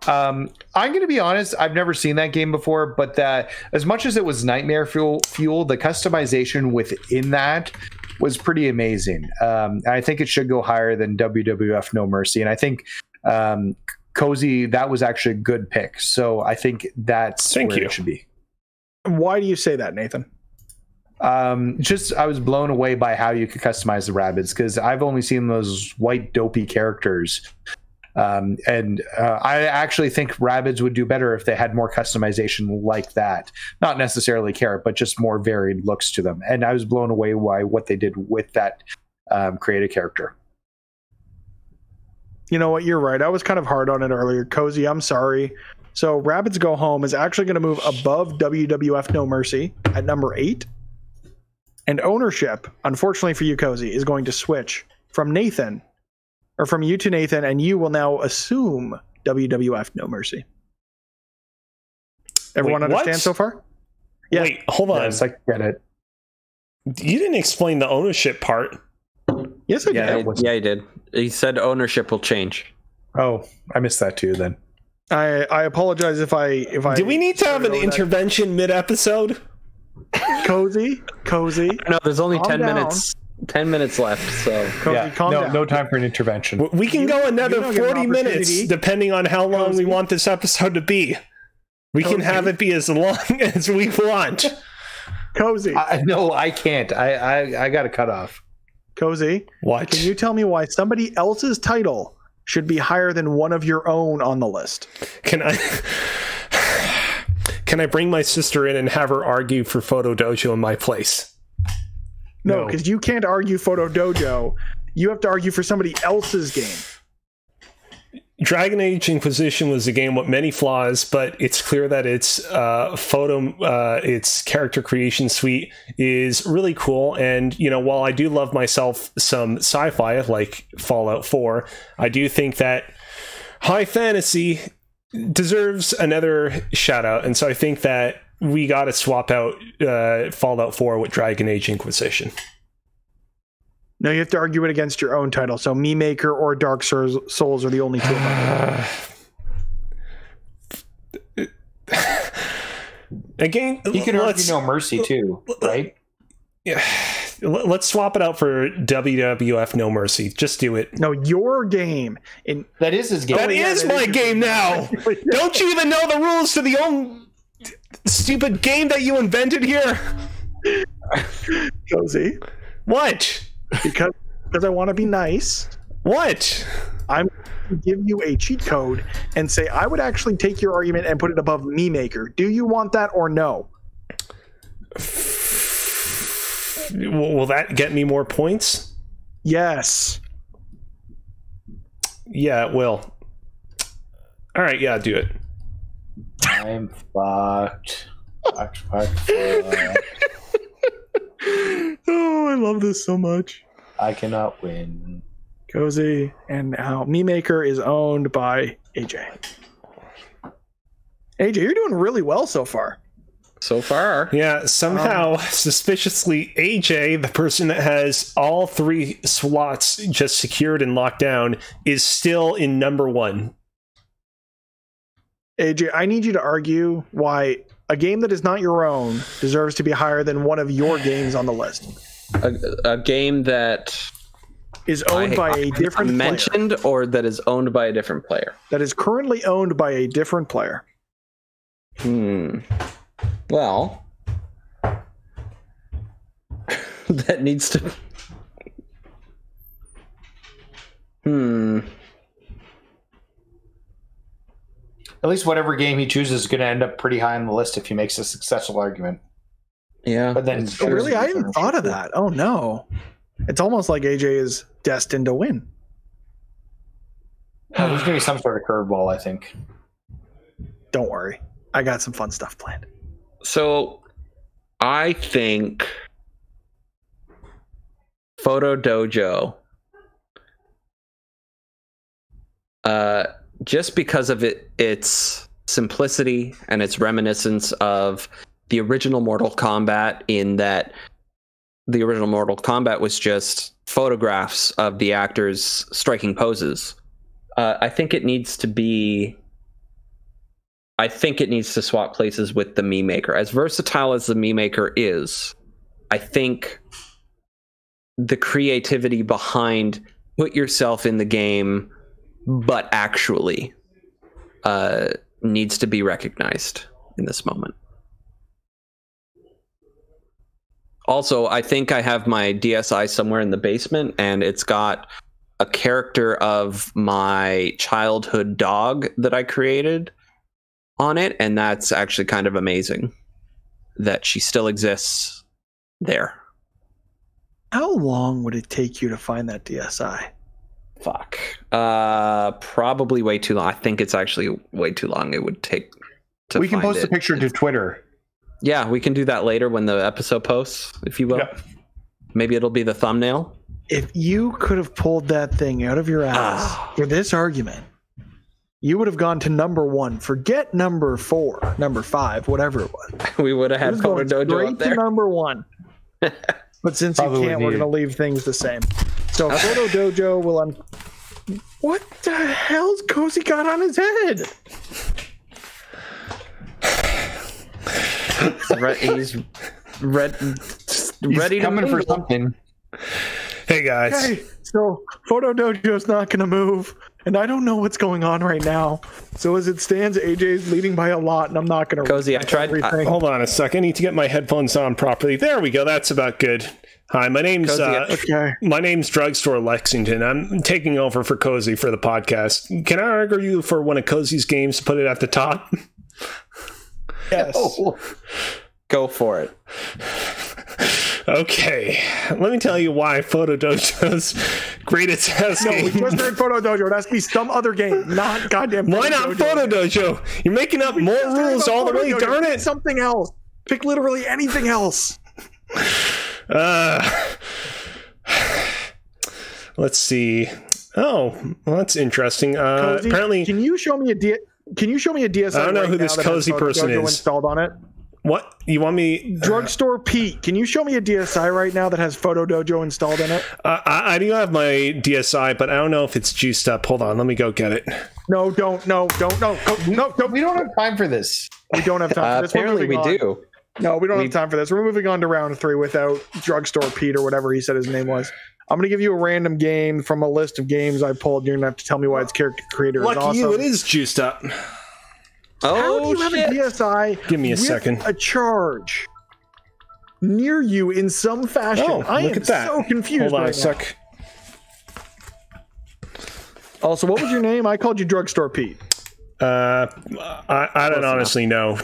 I'm going to be honest, I've never seen that game before, but that as much as it was Nightmare Fuel, the customization within that was pretty amazing. I think it should go higher than WWF No Mercy. And I think Kozi, that was actually a good pick. So I think that's where it should be. Why do you say that, Nathan? Just I was blown away by how you could customize the rabbits, because I've only seen those white dopey characters. I actually think rabbits would do better if they had more customization like that. Not necessarily carrot, but just more varied looks to them. And I was blown away by what they did with that creative character. You know what? You're right. I was kind of hard on it earlier. Kozi, I'm sorry. So Rabbids Go Home is actually going to move above WWF No Mercy at number 8. And ownership, unfortunately for you, Kozi, is going to switch from Nathan, or from you to Nathan, and you will now assume WWF No Mercy. Everyone understand so far? Yeah. Wait, hold on. Yes, I get it. You didn't explain the ownership part. Yes, I did. Yeah, he did. He said ownership will change. Oh, I missed that too then. I apologize if I do we need to have an intervention mid-episode? Kozi. No, there's only Calm 10 down. minutes. 10 minutes left, so Kozi, calm down. No time for an intervention. We can go another 40 minutes, opportunity. depending on how long we want this episode to be. We can have it be as long as we want. Kozi. No, I can't. I got to cut off. Kozi. What? Can you tell me why somebody else's title should be higher than one of your own on the list? Can I bring my sister in and have her argue for Photo Dojo in my place? No, because you can't argue Photo Dojo. You have to argue for somebody else's game. Dragon Age Inquisition was a game with many flaws, but it's clear that its its character creation suite is really cool. And while I do love myself some sci-fi like Fallout 4, I do think that high fantasy deserves another shout out. And so I think that we got to swap out Fallout 4 with Dragon Age Inquisition. No, you have to argue it against your own title. So Me Maker or Dark Souls are the only two. Again, you can argue No Mercy too, right? Yeah. Let's swap it out for WWF No Mercy. Just do it. No, your game. That is his game. That is my game now. Don't you even know the rules to the own stupid game that you invented here? Kozi. What? Because I want to be nice. What? I'm going to give you a cheat code and say I would actually take your argument and put it above Me Maker. Do you want that or no? Will that get me more points? Yes. Yeah, it will. All right, yeah, do it. I'm fucked. Fucked. Oh, I love this so much. I cannot win. Kozi, and now Me Maker is owned by AJ. AJ, you're doing really well so far. So far. Yeah, somehow, suspiciously, AJ, the person that has all 3 slots just secured and locked down, is still in number 1. AJ, I need you to argue why a game that is not your own deserves to be higher than one of your games on the list. A game that is owned by a different player. Mentioned, or that is owned by a different player? That is currently owned by a different player. Well, that needs to at least whatever game he chooses is going to end up pretty high on the list if he makes a successful argument. Yeah. But then Really, I hadn't thought of that. Oh no, it's almost like AJ is destined to win. There's going to be some sort of curveball, I think. Don't worry, I got some fun stuff planned. So, I think Photo Dojo, just because of its simplicity and its reminiscence of the original Mortal Kombat, in that the original Mortal Kombat was just photographs of the actors striking poses. I think it needs to swap places with the Meme Maker. As versatile as the Meme Maker is, I think the creativity behind put yourself in the game, but actually needs to be recognized in this moment. Also, I think I have my DSi somewhere in the basement, and it's got a character of my childhood dog that I created on it, and that's actually kind of amazing that she still exists there. How long would it take you to find that DSi? Fuck. Probably way too long. I think it's actually way too long it would take to We can find post a picture to Twitter. Yeah, we can do that later when the episode posts, if you will. Yep. Maybe it'll be the thumbnail. If you could have pulled that thing out of your ass for this argument, you would have gone to number 1. Forget number 4, number 5, whatever it was. We would have had Photo Dojo up there. To number 1. But since you can't, we're going to leave things the same. So Photo Dojo will... What the hell's Kozi got on his head? He's ready coming to for something. Hey guys. Okay, so Photo Dojo's not going to move, and I don't know what's going on right now. So as it stands, AJ's leading by a lot, and I'm not going to... Kozi, I tried... hold on a sec. I need to get my headphones on properly. There we go. That's about good. Hi, my name's my name's Drugstore Lexington. I'm taking over for Kozi for the podcast. Can I argue for one of Kozi's games to put it at the top? Yes. Oh. Go for it. Okay, let me tell you why Photo Dojo's greatest house game. No, we just heard Photo Dojo. It has to be some other game, not goddamn Why not Photo Dojo? You're making up more rules all the way, darn it! Something else. Pick literally anything else. Let's see. Oh, well, that's interesting. Kozi, apparently, can you show me a DSi? I don't know who this Kozi person is. Installed on it. What? You want me... Drugstore Pete, can you show me a DSi right now that has Photo Dojo installed in it? I do have my DSi, but I don't know if it's juiced up. Hold on, let me go get it. No, don't. No. We don't have time for this. We don't have time for this. Apparently we do. No, we don't have time for this. We're moving on to round 3 without Drugstore Pete or whatever he said his name was. I'm going to give you a random game from a list of games I pulled. You're going to have to tell me why its character creator is awesome. Lucky you, it is juiced up. How do you have a DSi? Give me a second. A charge near you in some fashion. Oh, I am so confused. Hold on right a sec. Also, what was your name? I called you Drugstore Pete. I don't honestly know.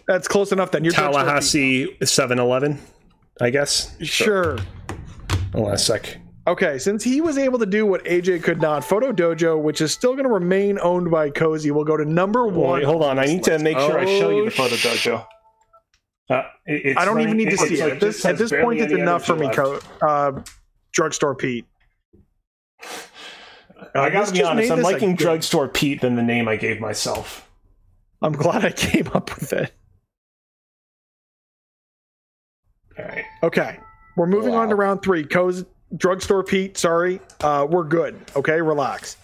That's close enough then. You're Tallahassee 7-Eleven, I guess. Sure. Hold on a sec. Okay, since he was able to do what AJ could not, Photo Dojo, which is still going to remain owned by Kozi, will go to number 1. Wait, hold on. I need to make sure I show you the Photo Dojo. I don't even need to see it. At this point, it's enough for me, Drugstore Pete. I gotta be honest, I'm liking Drugstore Pete than the name I gave myself. I'm glad I came up with it. All right. Okay, we're moving on to round 3. Drugstore Pete, sorry. We're good. Okay, relax.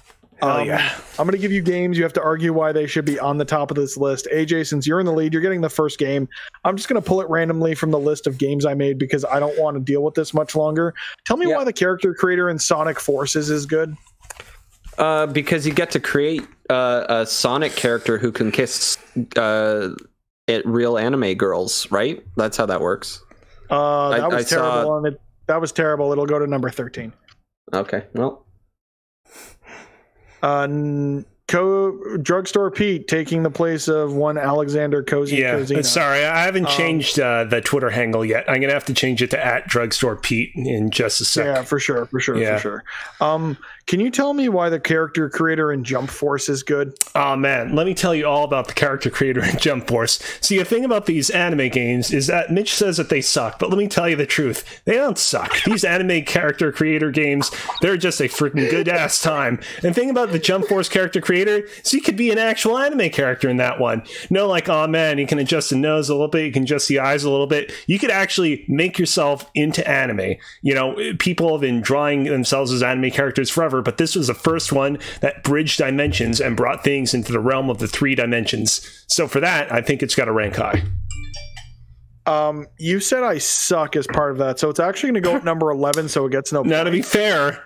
Yeah. I'm going to give you games. You have to argue why they should be on the top of this list. AJ, since you're in the lead, you're getting the first game. I'm just going to pull it randomly from the list of games I made because I don't want to deal with this much longer. Tell me why the character creator in Sonic Forces is good. Because you get to create a Sonic character who can kiss real anime girls, right? That's how that works. That was terrible. That was terrible. It'll go to number 13. Okay, well. Drugstore Pete taking the place of one Alexander Kozi. Yeah, Kozina. Sorry, I haven't changed the Twitter handle yet. I'm gonna have to change it to @Drugstore Pete in just a sec. Yeah, for sure. Can you tell me why the character creator in Jump Force is good? Oh man, let me tell you all about the character creator in Jump Force. See, the thing about these anime games is that Mitch says that they suck, but let me tell you the truth. They don't suck. These anime character creator games, they're just a freaking good ass time. And the thing about the Jump Force character creator is he could be an actual anime character in that one. No, like, oh man, you can adjust the nose a little bit, you can adjust the eyes a little bit. You could actually make yourself into anime. You know, people have been drawing themselves as anime characters forever, but this was the first one that bridged dimensions and brought things into the realm of the 3 dimensions. So for that, I think it's got to rank high. You said I suck as part of that, so it's actually going to go at number 11, so it gets no point. Now, to be fair,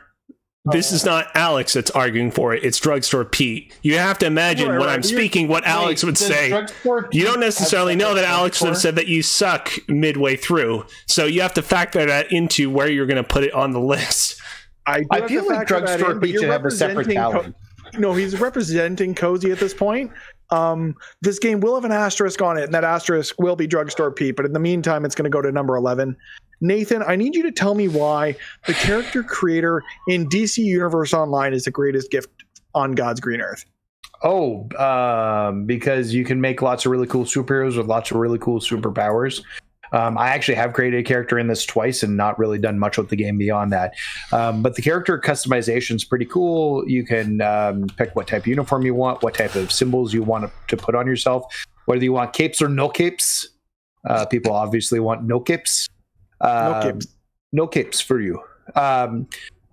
this is not Alex that's arguing for it. It's Drugstore Pete. You have to imagine when I'm speaking what Alex would say. You don't necessarily know that Alex would have said that you suck midway through. So you have to factor that into where you're going to put it on the list. I feel like Drugstore Pete should have a separate tally. No, he's representing Kozi at this point. This game will have an asterisk on it, and that asterisk will be Drugstore Pete. But in the meantime, it's going to go to number 11. Nathan, I need you to tell me why the character creator in DC Universe Online is the greatest gift on God's green earth. Because you can make lots of really cool superheroes with lots of really cool superpowers. I actually have created a character in this twice and not really done much with the game beyond that. But the character customization is pretty cool. You can pick what type of uniform you want, what type of symbols you want to put on yourself, whether you want capes or no capes. People obviously want no capes. No capes for you.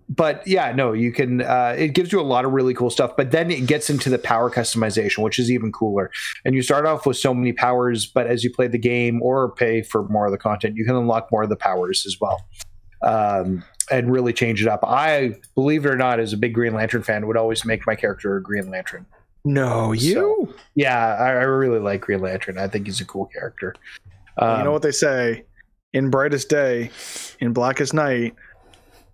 But yeah, no, you can, it gives you a lot of really cool stuff, but then it gets into the power customization, which is even cooler. And you start off with so many powers, but as you play the game or pay for more of the content, you can unlock more of the powers as well. And really change it up. I, believe it or not, as a big Green Lantern fan, would always make my character a Green Lantern. No, you? So, yeah, I really like Green Lantern. I think he's a cool character. You know what they say? In brightest day, in blackest night,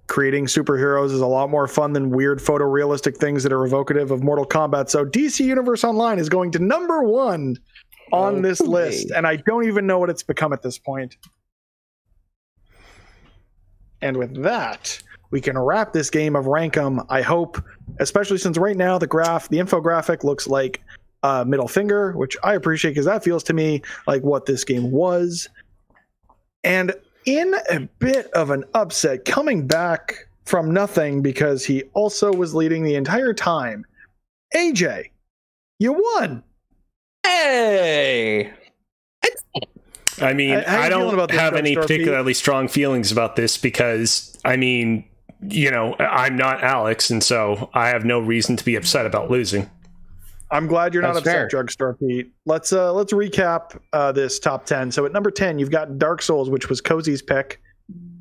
creating superheroes is a lot more fun than weird photorealistic things that are evocative of Mortal Kombat. So DC Universe Online is going to number 1 on this list, and I don't even know what it's become at this point. And with that, we can wrap this game of Rankum, I hope, especially since right now the infographic looks like middle finger, which I appreciate because that feels to me like what this game was. And in a bit of an upset, coming back from nothing because he also was leading the entire time, AJ, you won. Hey! I mean, I don't have any particularly strong feelings about this because, I mean, you know, I'm not Alex, and so I have no reason to be upset about losing. I'm glad you're not upset, Drugstore Pete. Let's recap this top 10. So at number 10, you've got Dark Souls, which was Kozi's pick.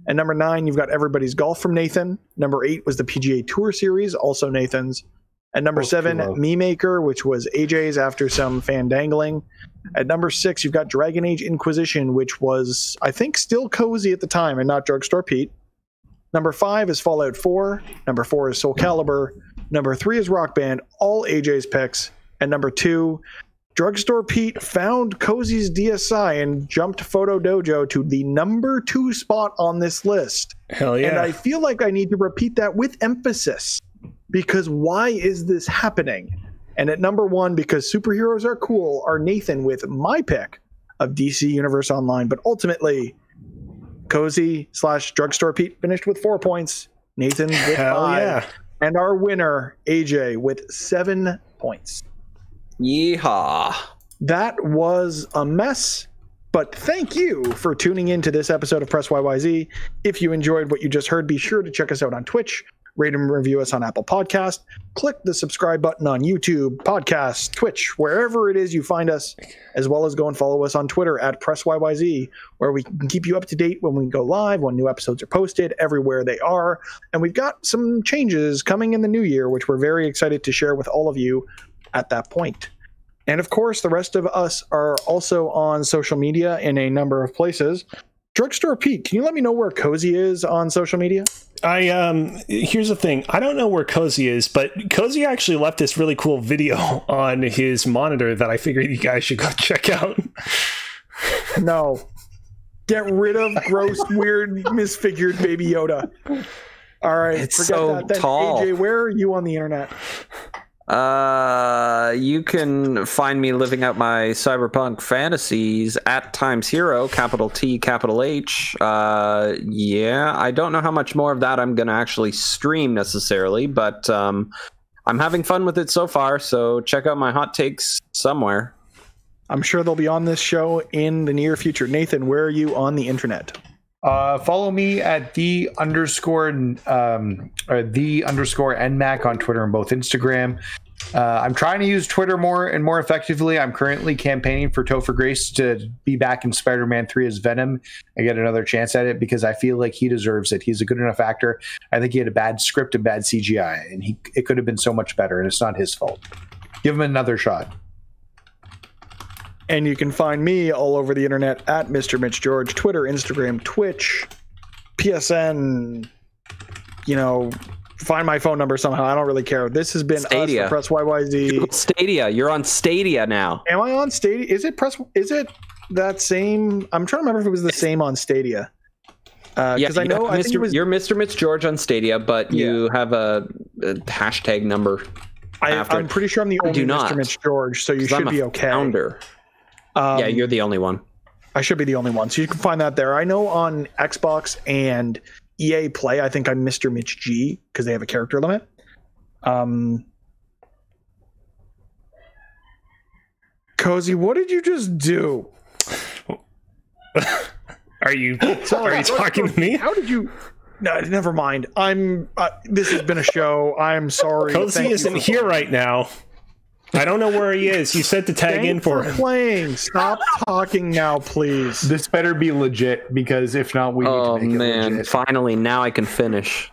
At number 9, you've got Everybody's Golf from Nathan. Number 8 was the PGA Tour Series, also Nathan's. At number 7, Me Maker, which was AJ's after some fandangling. At number 6, you've got Dragon Age Inquisition, which was, I think, still Kozi at the time and not Drugstore Pete. Number 5 is Fallout 4. Number 4 is Soul Calibur. Number 3 is Rock Band, all AJ's picks. And number 2, Drugstore Pete found Kozi's DSi and jumped Photo Dojo to the number 2 spot on this list. Hell yeah. And I feel like I need to repeat that with emphasis, because why is this happening? And at number 1, because superheroes are cool, are Nathan with my pick of DC Universe Online. But ultimately, Kozi/Drugstore Pete finished with 4 points. Nathan with 5. Yeah. And our winner, AJ, with 7 points. Yeehaw. That was a mess, but thank you for tuning in to this episode of Press YYZ. If you enjoyed what you just heard, be sure to check us out on Twitch, rate and review us on Apple Podcast, click the subscribe button on YouTube, Podcast, Twitch, wherever it is you find us, as well as go and follow us on Twitter at Press YYZ, where we can keep you up to date when we go live, when new episodes are posted, everywhere they are. And we've got some changes coming in the new year, which we're very excited to share with all of you at that point. And of course, the rest of us are also on social media in a number of places. Drugstore Pete, can you let me know where Kozi is on social media? Here's the thing. I don't know where Kozi is, but Kozi actually left this really cool video on his monitor that I figured you guys should go check out. No. Get rid of gross, weird, misfigured Baby Yoda. All right. It's so that. Then, tall. AJ, where are you on the internet? You can find me living out my cyberpunk fantasies at Times Hero, capital T, capital H. Yeah, I don't know how much more of that I'm going to actually stream necessarily, but I'm having fun with it so far, so check out my hot takes somewhere. I'm sure they'll be on this show in the near future. Nathan, where are you on the internet? Follow me at _NMAC on Twitter and both Instagram. I'm trying to use Twitter more and more effectively. I'm currently campaigning for Topher Grace to be back in Spider-Man 3 as Venom and get another chance at it because I feel like he deserves it. He's a good enough actor. I think he had a bad script and bad CGI, and it could have been so much better, and it's not his fault. Give him another shot. And you can find me all over the internet at Mr. Mitch George, Twitter, Instagram, Twitch, PSN, find my phone number somehow. I don't really care. This has been Stadia. us for Press YYZ. Stadia. You're on Stadia now. Am I on Stadia? Is it that same? I'm trying to remember if it was the same on Stadia. Because I think you're Mr. Mitch George on Stadia, but you have a hashtag number. I'm pretty sure I'm the only Mr. Mitch George, so you should be okay. Founder. Yeah, you're the only one. I should be the only one, so you can find that there. I know on Xbox and EA Play, I think I'm Mr. Mitch G because they have a character limit. Kozi, what did you just do? Are you talking to me? How did you? No, never mind. This has been a show. I'm sorry. Kozi isn't here right now. I don't know where he is. You said to tag in for him. Playing. Stop talking now, please. This better be legit because if not, we need to make it legit. Finally, now I can finish.